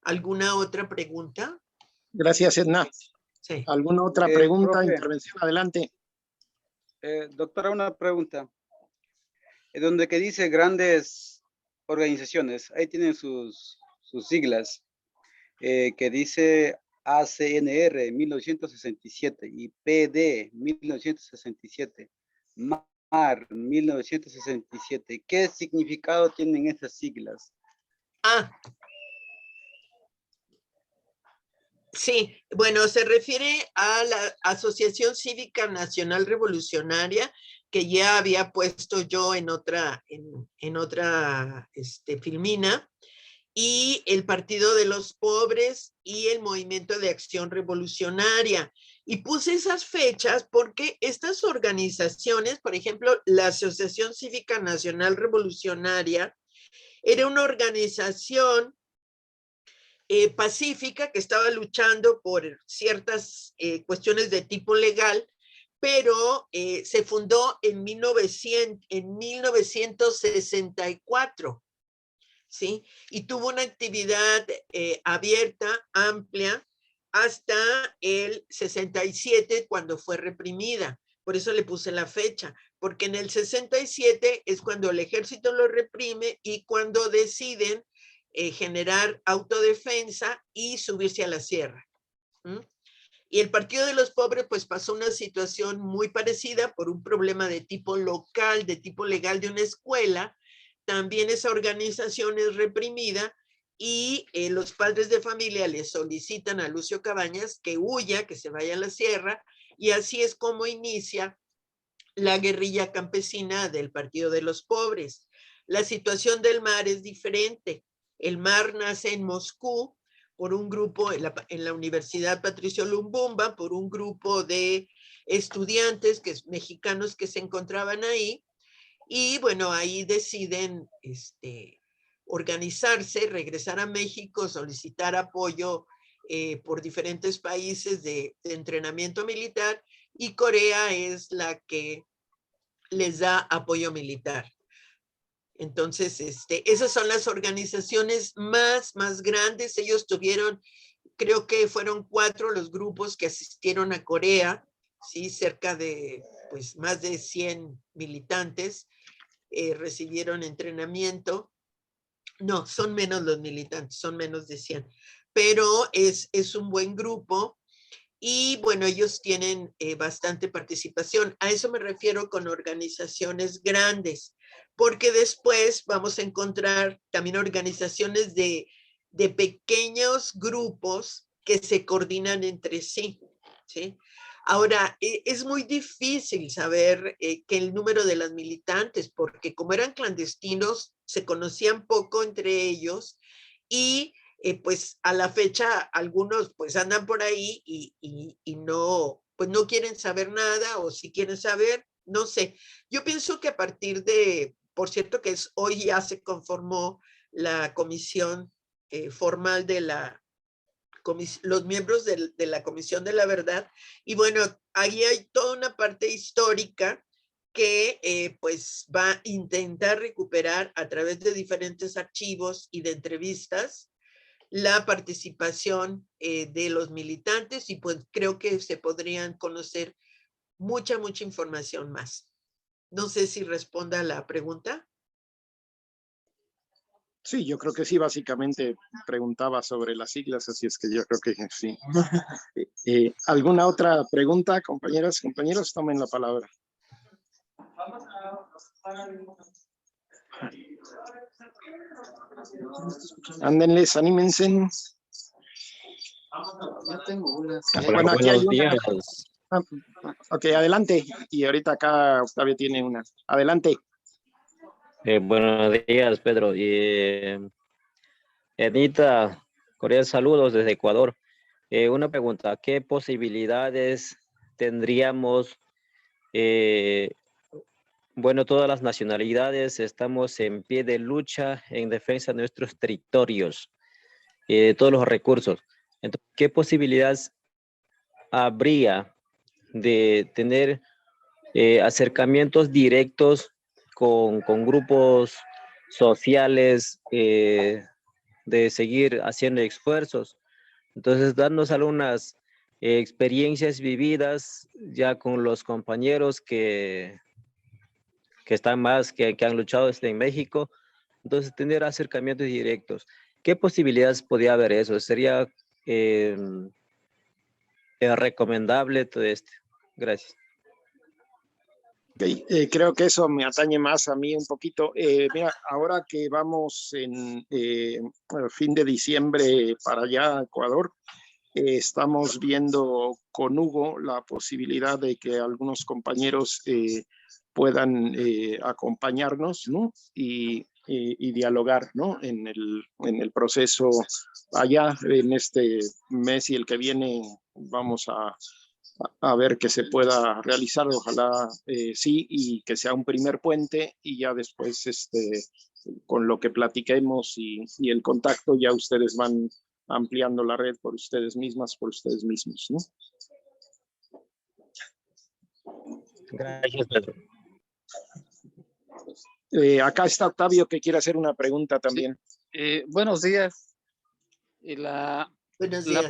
¿Alguna otra pregunta? Gracias, Edna. Sí. ¿Alguna otra pregunta, profe. intervención? Adelante. Doctora, una pregunta. Donde que dice grandes organizaciones, ahí tienen sus siglas, que dice ACNR 1967 y PD 1967, MAR 1967. ¿Qué significado tienen esas siglas? Sí, bueno, se refiere a la Asociación Cívica Nacional Revolucionaria, que ya había puesto yo en otra filmina, y el Partido de los Pobres y el Movimiento de Acción Revolucionaria. Y puse esas fechas porque estas organizaciones, por ejemplo, la Asociación Cívica Nacional Revolucionaria, era una organización pacífica que estaba luchando por ciertas cuestiones de tipo legal, pero se fundó en 1964, ¿sí? Y tuvo una actividad abierta, amplia, hasta el 67, cuando fue reprimida. Por eso le puse la fecha, porque en el 67 es cuando el ejército lo reprime y cuando deciden generar autodefensa y subirse a la sierra. Y el Partido de los Pobres pues pasó una situación muy parecida por un problema de tipo local, de tipo legal de una escuela. También esa organización es reprimida y los padres de familia le solicitan a Lucio Cabañas que huya, que se vaya a la sierra, y así es como inicia la guerrilla campesina del Partido de los Pobres. La situación del MAR es diferente. El MAR nace en Moscú por un grupo en la Universidad Patricio Lumumba, por un grupo de estudiantes mexicanos que se encontraban ahí, y bueno, ahí deciden organizarse, regresar a México, solicitar apoyo por diferentes países de entrenamiento militar, y Corea es la que les da apoyo militar. Entonces, esas son las organizaciones más grandes. Ellos tuvieron, creo que fueron 4 los grupos que asistieron a Corea, ¿sí? Cerca de, pues, más de 100 militantes recibieron entrenamiento. No, son menos los militantes, son menos de 100. Pero es un buen grupo. Y bueno, ellos tienen bastante participación. A eso me refiero con organizaciones grandes, porque después vamos a encontrar también organizaciones de pequeños grupos que se coordinan entre sí, ¿sí? Ahora, es muy difícil saber que el número de las militantes, porque como eran clandestinos, se conocían poco entre ellos, y pues a la fecha algunos pues andan por ahí y no, pues no quieren saber nada, o si quieren saber, no sé. Yo pienso que a partir de, por cierto que hoy ya se conformó la comisión formal de los miembros de la Comisión de la Verdad, y bueno, ahí hay toda una parte histórica que pues va a intentar recuperar a través de diferentes archivos y de entrevistas la participación de los militantes, y pues creo que se podrían conocer mucha información más. No sé si responda a la pregunta. Sí, yo creo que sí, básicamente preguntaba sobre las siglas, así es que yo creo que sí. ¿Alguna otra pregunta, compañeras, compañeros? Tomen la palabra. Ándenles, anímense. Yo tengo una. Bueno, aquí hay una. Ok, adelante. Y ahorita acá Octavio tiene una. Adelante. Buenos días, Pedro. Edita, cordiales saludos desde Ecuador. Una pregunta, ¿qué posibilidades tendríamos? eh, bueno, todas las nacionalidades estamos en pie de lucha en defensa de nuestros territorios y de todos los recursos. Entonces, ¿qué posibilidades habría de tener acercamientos directos con grupos sociales, de seguir haciendo esfuerzos? Entonces, darnos algunas experiencias vividas ya con los compañeros que están más, que han luchado en México. Entonces, tener acercamientos directos. ¿Qué posibilidades podría haber eso? ¿Sería eh, recomendable todo esto? Gracias. Okay, creo que eso me atañe más a mí un poquito. Mira, ahora que vamos en fin de diciembre para allá, Ecuador, estamos viendo con Hugo la posibilidad de que algunos compañeros puedan acompañarnos, ¿no? Y dialogar, ¿no? En el proceso allá, en este mes y el que viene vamos a ver que se pueda realizar, ojalá sí, y que sea un primer puente y ya después con lo que platiquemos y el contacto ya ustedes van ampliando la red por ustedes mismas, por ustedes mismos, ¿no? Gracias, Pedro. Acá está Octavio que quiere hacer una pregunta también. Sí. Buenos días. La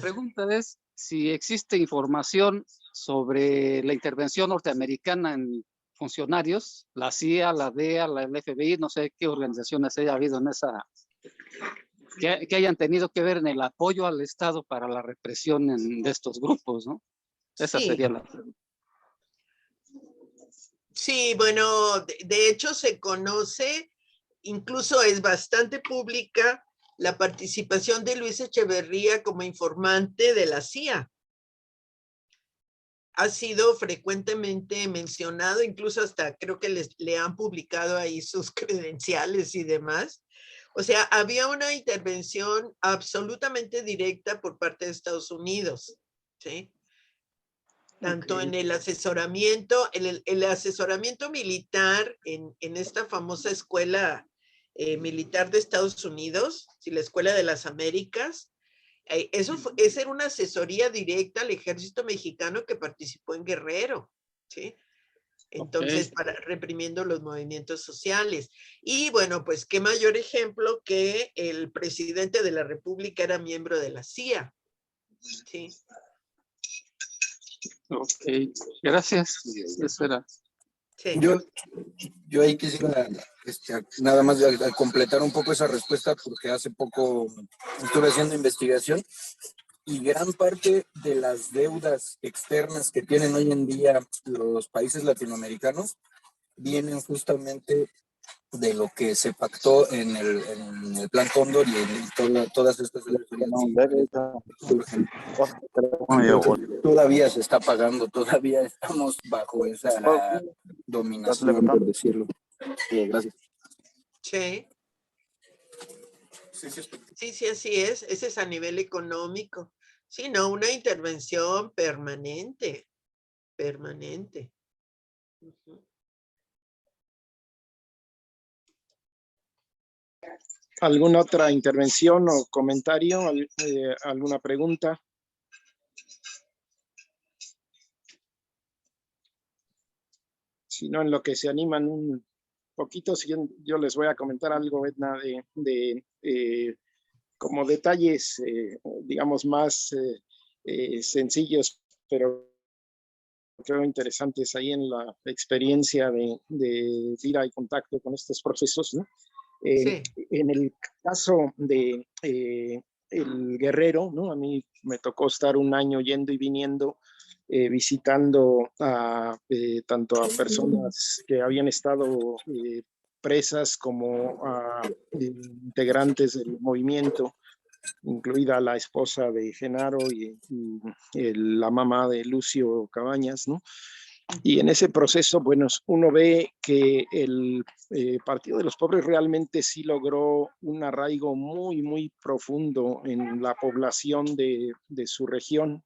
pregunta es si existe información sobre la intervención norteamericana en funcionarios, la CIA, la DEA, la FBI, no sé qué organizaciones haya habido en esa, que hayan tenido que ver en el apoyo al Estado para la represión de estos grupos, ¿no? Esa sería la pregunta. Sí, bueno, de hecho se conoce, incluso es bastante pública, la participación de Luis Echeverría como informante de la CIA. Ha sido frecuentemente mencionado, incluso hasta creo que le han publicado ahí sus credenciales y demás. O sea, había una intervención absolutamente directa por parte de Estados Unidos, ¿sí? Tanto en el asesoramiento, el asesoramiento militar en esta famosa escuela militar de Estados Unidos, ¿sí? La Escuela de las Américas. Esa era una asesoría directa al ejército mexicano que participó en Guerrero, ¿sí? Entonces, reprimiendo los movimientos sociales. Y bueno, pues qué mayor ejemplo que el presidente de la República era miembro de la CIA, ¿sí? Ok, gracias. Eso era. Sí. Yo ahí quisiera nada más completar un poco esa respuesta porque hace poco estuve haciendo investigación y gran parte de las deudas externas que tienen hoy en día los países latinoamericanos vienen justamente de lo que se pactó en el Plan Cóndor y en todas estas surgen. Todavía se está pagando, todavía estamos bajo esa dominación, por decirlo. Gracias. Sí. Sí, así es. Ese es a nivel económico. Sí, no, una intervención permanente. Permanente. Uh-huh. ¿Alguna otra intervención o comentario? ¿Alguna pregunta? Si no, en lo que se animan un poquito, yo les voy a comentar algo, Edna, como detalles, digamos, más sencillos, pero creo interesantes ahí en la experiencia de ir a contacto con estos procesos, ¿no? Sí. En el caso de el Guerrero, ¿no? A mí me tocó estar un año yendo y viniendo, visitando tanto a personas que habían estado presas como a integrantes del movimiento, incluida la esposa de Genaro y la mamá de Lucio Cabañas, ¿no? Y en ese proceso, bueno, uno ve que el Partido de los Pobres realmente sí logró un arraigo muy, muy profundo en la población de su región.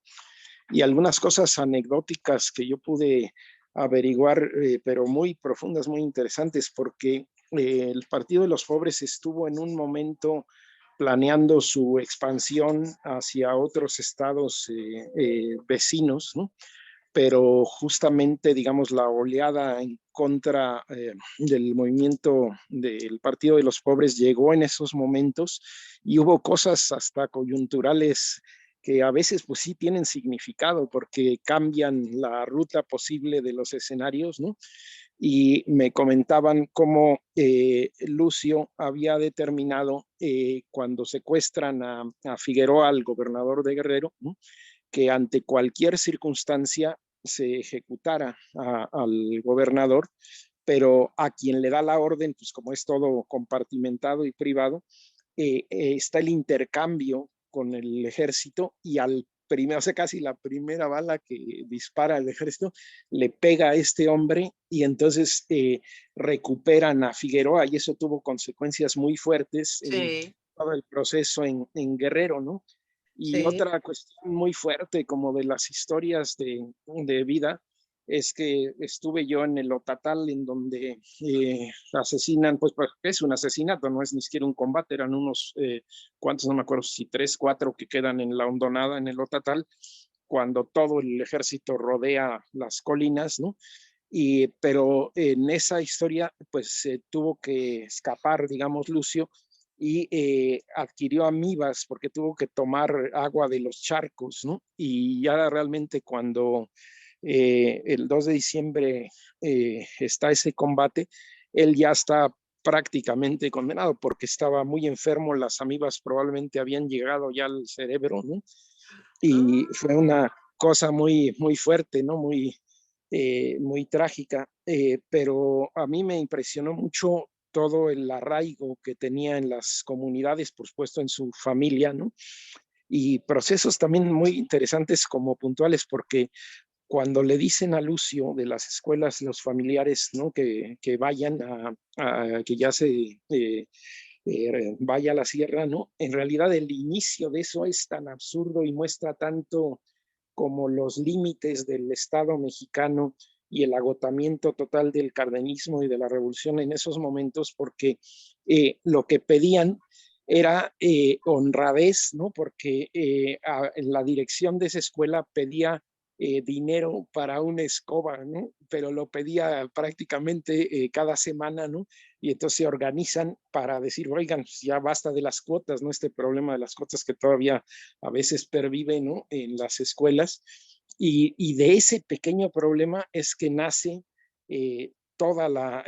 Y algunas cosas anecdóticas que yo pude averiguar, pero muy profundas, muy interesantes, porque el Partido de los Pobres estuvo en un momento planeando su expansión hacia otros estados vecinos, ¿no? Pero justamente, digamos, la oleada en contra del movimiento del Partido de los Pobres llegó en esos momentos y hubo cosas hasta coyunturales que a veces pues sí tienen significado porque cambian la ruta posible de los escenarios, ¿no? Y me comentaban cómo Lucio había determinado cuando secuestran a Figueroa, al gobernador de Guerrero, ¿no?, que ante cualquier circunstancia se ejecutara al gobernador, pero a quien le da la orden, pues como es todo compartimentado y privado, está el intercambio con el ejército y al primero, o sea, casi la primera bala que dispara el ejército le pega a este hombre y entonces recuperan a Figueroa y eso tuvo consecuencias muy fuertes en todo el proceso en Guerrero, ¿no? Y otra cuestión muy fuerte como de las historias de vida es que estuve yo en el Otatal en donde asesinan, pues es un asesinato, no es ni siquiera un combate, eran unos cuantos, no me acuerdo si 3, 4 que quedan en la hondonada en el Otatal, cuando todo el ejército rodea las colinas, ¿no? Pero en esa historia pues tuvo que escapar, digamos, Lucio, y adquirió amibas porque tuvo que tomar agua de los charcos, ¿no? Y ya realmente cuando el 2 de diciembre está ese combate, él ya está prácticamente condenado porque estaba muy enfermo, las amibas probablemente habían llegado ya al cerebro, ¿no? Y fue una cosa muy, muy fuerte, ¿no? Muy trágica, pero a mí me impresionó mucho todo el arraigo que tenía en las comunidades, por supuesto en su familia, ¿no? Y procesos también muy interesantes como puntuales, porque cuando le dicen a Lucio de las escuelas, los familiares, ¿no?, que vayan que ya se vaya a la sierra, ¿no? En realidad el inicio de eso es tan absurdo y muestra tanto como los límites del Estado mexicano y el agotamiento total del cardenismo y de la revolución en esos momentos, porque lo que pedían era honradez, ¿no? Porque la dirección de esa escuela pedía dinero para una escoba, ¿no? Pero lo pedía prácticamente cada semana, ¿no? Y entonces se organizan para decir, oigan, pues ya basta de las cuotas, ¿no? Este problema de las cuotas que todavía a veces pervive, ¿no?, en las escuelas. Y de ese pequeño problema es que nace toda la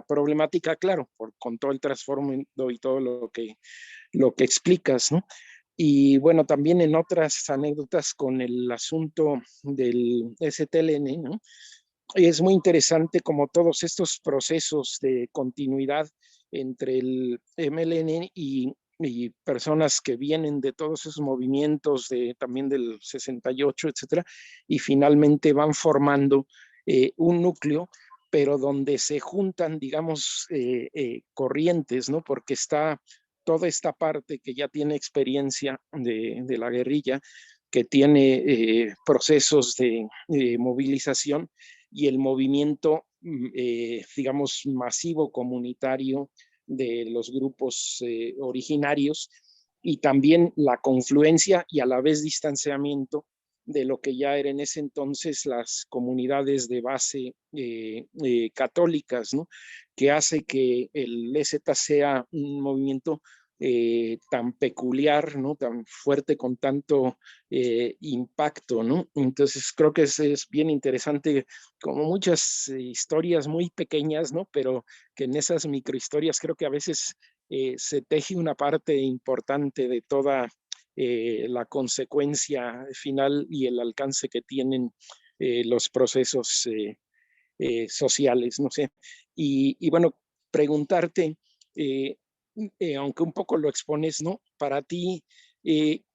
problemática, claro, con todo el trasfondo y todo lo que explicas, ¿no? Y bueno, también en otras anécdotas con el asunto del STLN, ¿no? Y es muy interesante como todos estos procesos de continuidad entre el MLN y personas que vienen de todos esos movimientos también del 68, etcétera, y finalmente van formando un núcleo, pero donde se juntan, digamos, corrientes, ¿no? Porque está toda esta parte que ya tiene experiencia de la guerrilla, que tiene procesos de movilización y el movimiento, digamos, masivo comunitario de los grupos originarios y también la confluencia y a la vez distanciamiento de lo que ya eran en ese entonces las comunidades de base católicas, ¿no? Que hace que el EZ sea un movimiento tan peculiar, ¿no? Tan fuerte, con tanto impacto, ¿no? Entonces creo que es bien interesante, como muchas historias muy pequeñas, ¿no? Pero que en esas microhistorias creo que a veces se teje una parte importante de toda la consecuencia final y el alcance que tienen los procesos sociales, no sé. Y bueno, preguntarte, aunque un poco lo expones, ¿no? Para ti,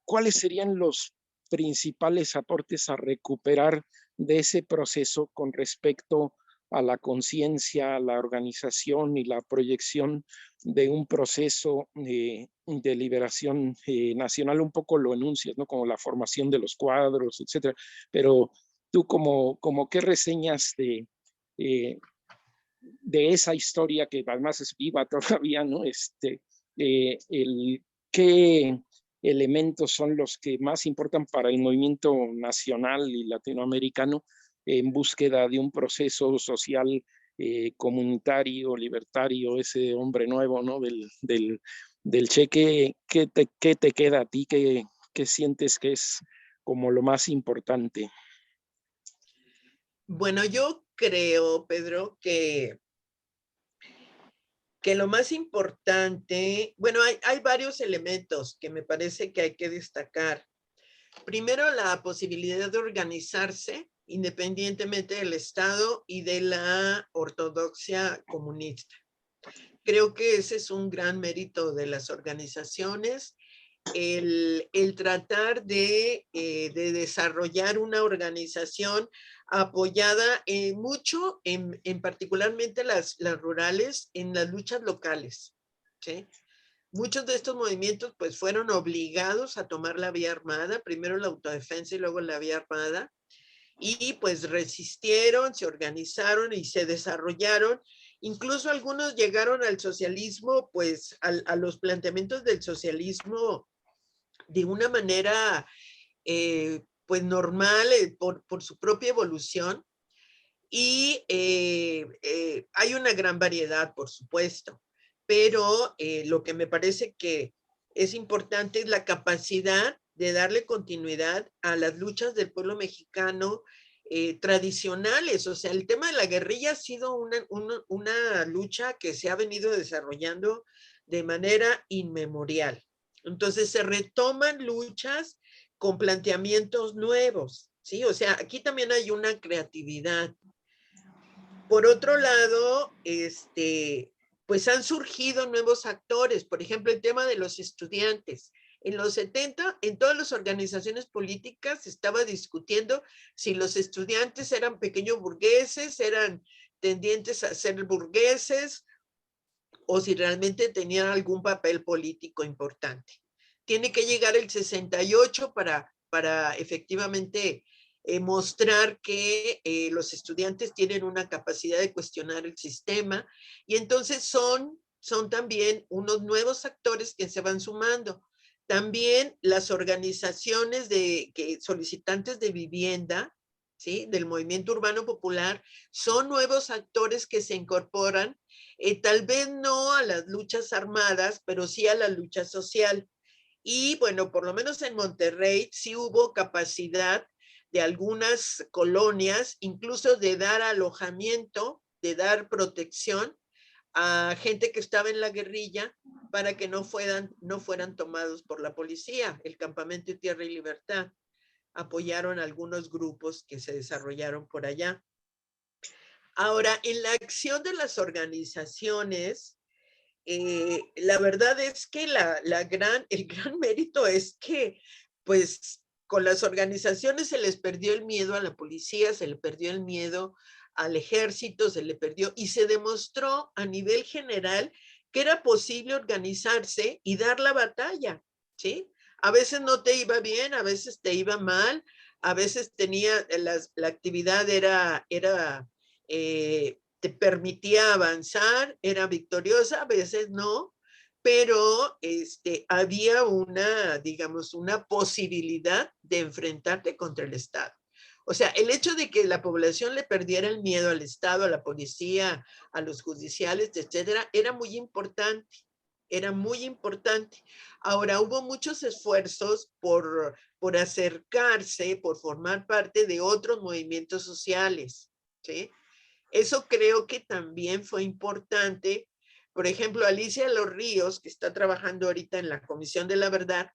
¿cuáles serían los principales aportes a recuperar de ese proceso con respecto a la conciencia, a la organización y la proyección de un proceso de liberación nacional. Un poco lo enuncias, ¿no? Como la formación de los cuadros, etcétera. Pero tú, como ¿qué reseñas de esa historia que además es viva todavía, ¿no? ¿Qué elementos son los que más importan para el movimiento nacional y latinoamericano en búsqueda de un proceso social comunitario, libertario, ese hombre nuevo, ¿no? del Che? ¿Qué te queda a ti? ¿Qué sientes que es como lo más importante? Bueno, yo creo, Pedro, que lo más importante, bueno, hay varios elementos que me parece que hay que destacar. Primero, la posibilidad de organizarse independientemente del Estado y de la ortodoxia comunista. Creo que ese es un gran mérito de las organizaciones, el tratar de desarrollar una organización apoyada mucho, en particularmente las rurales, en las luchas locales, ¿sí? Muchos de estos movimientos pues fueron obligados a tomar la vía armada, primero la autodefensa y luego la vía armada, y pues resistieron, se organizaron y se desarrollaron. Incluso algunos llegaron al socialismo, pues a los planteamientos del socialismo de una manera pues normal, por su propia evolución. Y hay una gran variedad, por supuesto, pero lo que me parece que es importante es la capacidad de darle continuidad a las luchas del pueblo mexicano tradicionales. O sea, el tema de la guerrilla ha sido una lucha que se ha venido desarrollando de manera inmemorial. Entonces se retoman luchas con planteamientos nuevos, ¿sí? O sea, aquí también hay una creatividad. Por otro lado, pues han surgido nuevos actores. Por ejemplo, el tema de los estudiantes. En los 70, en todas las organizaciones políticas se estaba discutiendo si los estudiantes eran pequeños burgueses, eran tendientes a ser burgueses, o si realmente tenían algún papel político importante. Tiene que llegar el 68 para efectivamente mostrar que los estudiantes tienen una capacidad de cuestionar el sistema, y entonces son también unos nuevos actores que se van sumando. También las organizaciones solicitantes de vivienda, ¿sí?, del movimiento urbano popular, son nuevos actores que se incorporan, tal vez no a las luchas armadas, pero sí a la lucha social. Y bueno, por lo menos en Monterrey sí hubo capacidad de algunas colonias, incluso de dar alojamiento, de dar protección a gente que estaba en la guerrilla para que no fueran tomados por la policía. El Campamento Tierra y Libertad apoyaron a algunos grupos que se desarrollaron por allá. Ahora, en la acción de las organizaciones, la verdad es que el gran mérito es que, pues, con las organizaciones se les perdió el miedo a la policía, se le perdió el miedo al ejército, se le perdió, y se demostró a nivel general que era posible organizarse y dar la batalla, ¿sí? A veces no te iba bien, a veces te iba mal, a veces la actividad te permitía avanzar, era victoriosa, a veces no, pero había digamos, una posibilidad de enfrentarte contra el Estado. O sea, el hecho de que la población le perdiera el miedo al Estado, a la policía, a los judiciales, etcétera, era muy importante. Era muy importante. Ahora, hubo muchos esfuerzos por acercarse, por formar parte de otros movimientos sociales, ¿sí? Eso creo que también fue importante. Por ejemplo, Alicia Los Ríos, que está trabajando ahorita en la Comisión de la Verdad,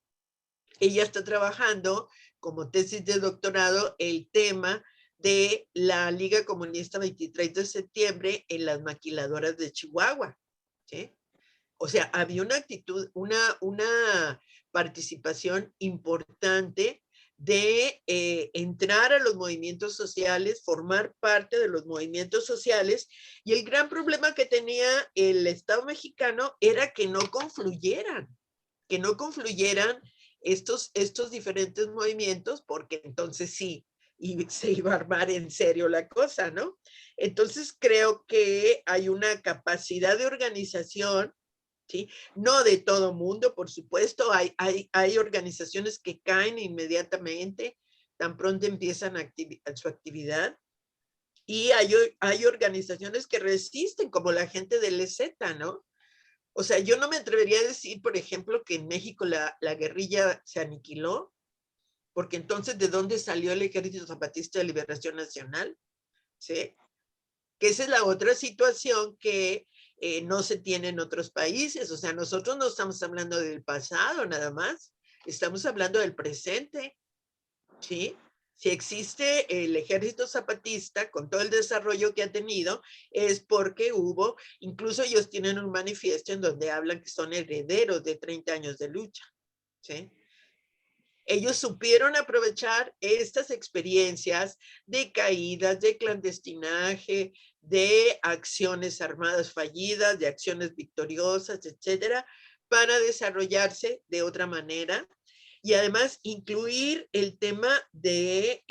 ella está trabajando como tesis de doctorado el tema de la Liga Comunista 23 de septiembre en las maquiladoras de Chihuahua, ¿sí? O sea, había una actitud, una participación importante de entrar a los movimientos sociales, formar parte de los movimientos sociales, y el gran problema que tenía el Estado mexicano era que no confluyeran estos diferentes movimientos, porque entonces sí, y se iba a armar en serio la cosa, ¿no? Entonces creo que hay una capacidad de organización, ¿sí? No de todo mundo, por supuesto, hay organizaciones que caen inmediatamente, tan pronto empiezan su actividad, y hay organizaciones que resisten, como la gente del EZ, ¿no? O sea, yo no me atrevería a decir, por ejemplo, que en México la guerrilla se aniquiló, porque entonces, ¿de dónde salió el Ejército Zapatista de Liberación Nacional? ¿Sí? Que esa es la otra situación que no se tiene en otros países. O sea, nosotros no estamos hablando del pasado nada más, estamos hablando del presente, ¿sí? Si existe el Ejército Zapatista con todo el desarrollo que ha tenido, es porque hubo, incluso ellos tienen un manifiesto en donde hablan que son herederos de 30 años de lucha, ¿sí? Ellos supieron aprovechar estas experiencias de caídas, de clandestinaje, de acciones armadas fallidas, de acciones victoriosas, etcétera, para desarrollarse de otra manera. Y además incluir el tema de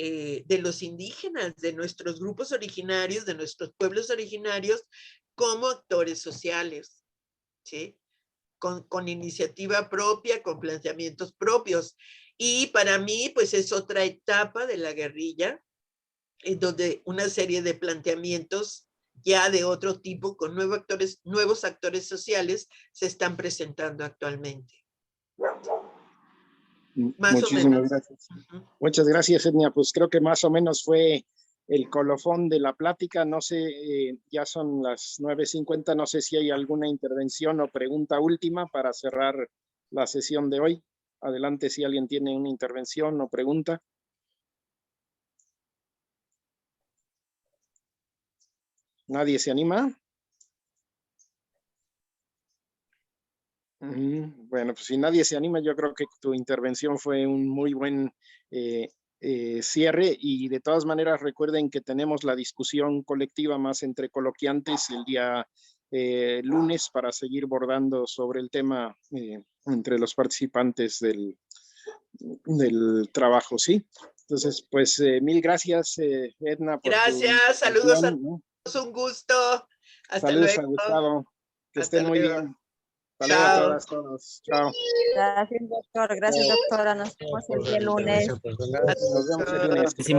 los indígenas, de nuestros grupos originarios, de nuestros pueblos originarios, como actores sociales, ¿sí? Con iniciativa propia, con planteamientos propios. Y para mí, pues es otra etapa de la guerrilla, en donde una serie de planteamientos ya de otro tipo, con nuevos actores sociales, se están presentando actualmente. Muchísimas gracias. Muchas gracias, Etnia. Pues creo que más o menos fue el colofón de la plática. No sé, ya son las 9:50, no sé si hay alguna intervención o pregunta última para cerrar la sesión de hoy. Adelante si alguien tiene una intervención o pregunta. ¿Nadie se anima? Bueno, pues si nadie se anima, yo creo que tu intervención fue un muy buen cierre, y de todas maneras recuerden que tenemos la discusión colectiva más entre coloquiantes el día lunes para seguir bordando sobre el tema entre los participantes del trabajo, ¿sí? Entonces, pues mil gracias, Edna. Gracias, saludos a todos, un gusto. Hasta saludos luego. A Gustavo, que hasta estén muy luego. bien. Saludos a todas, todos. Chao. Gracias, doctor. Gracias, doctora. Nos vemos el día lunes. Nos vemos el lunes.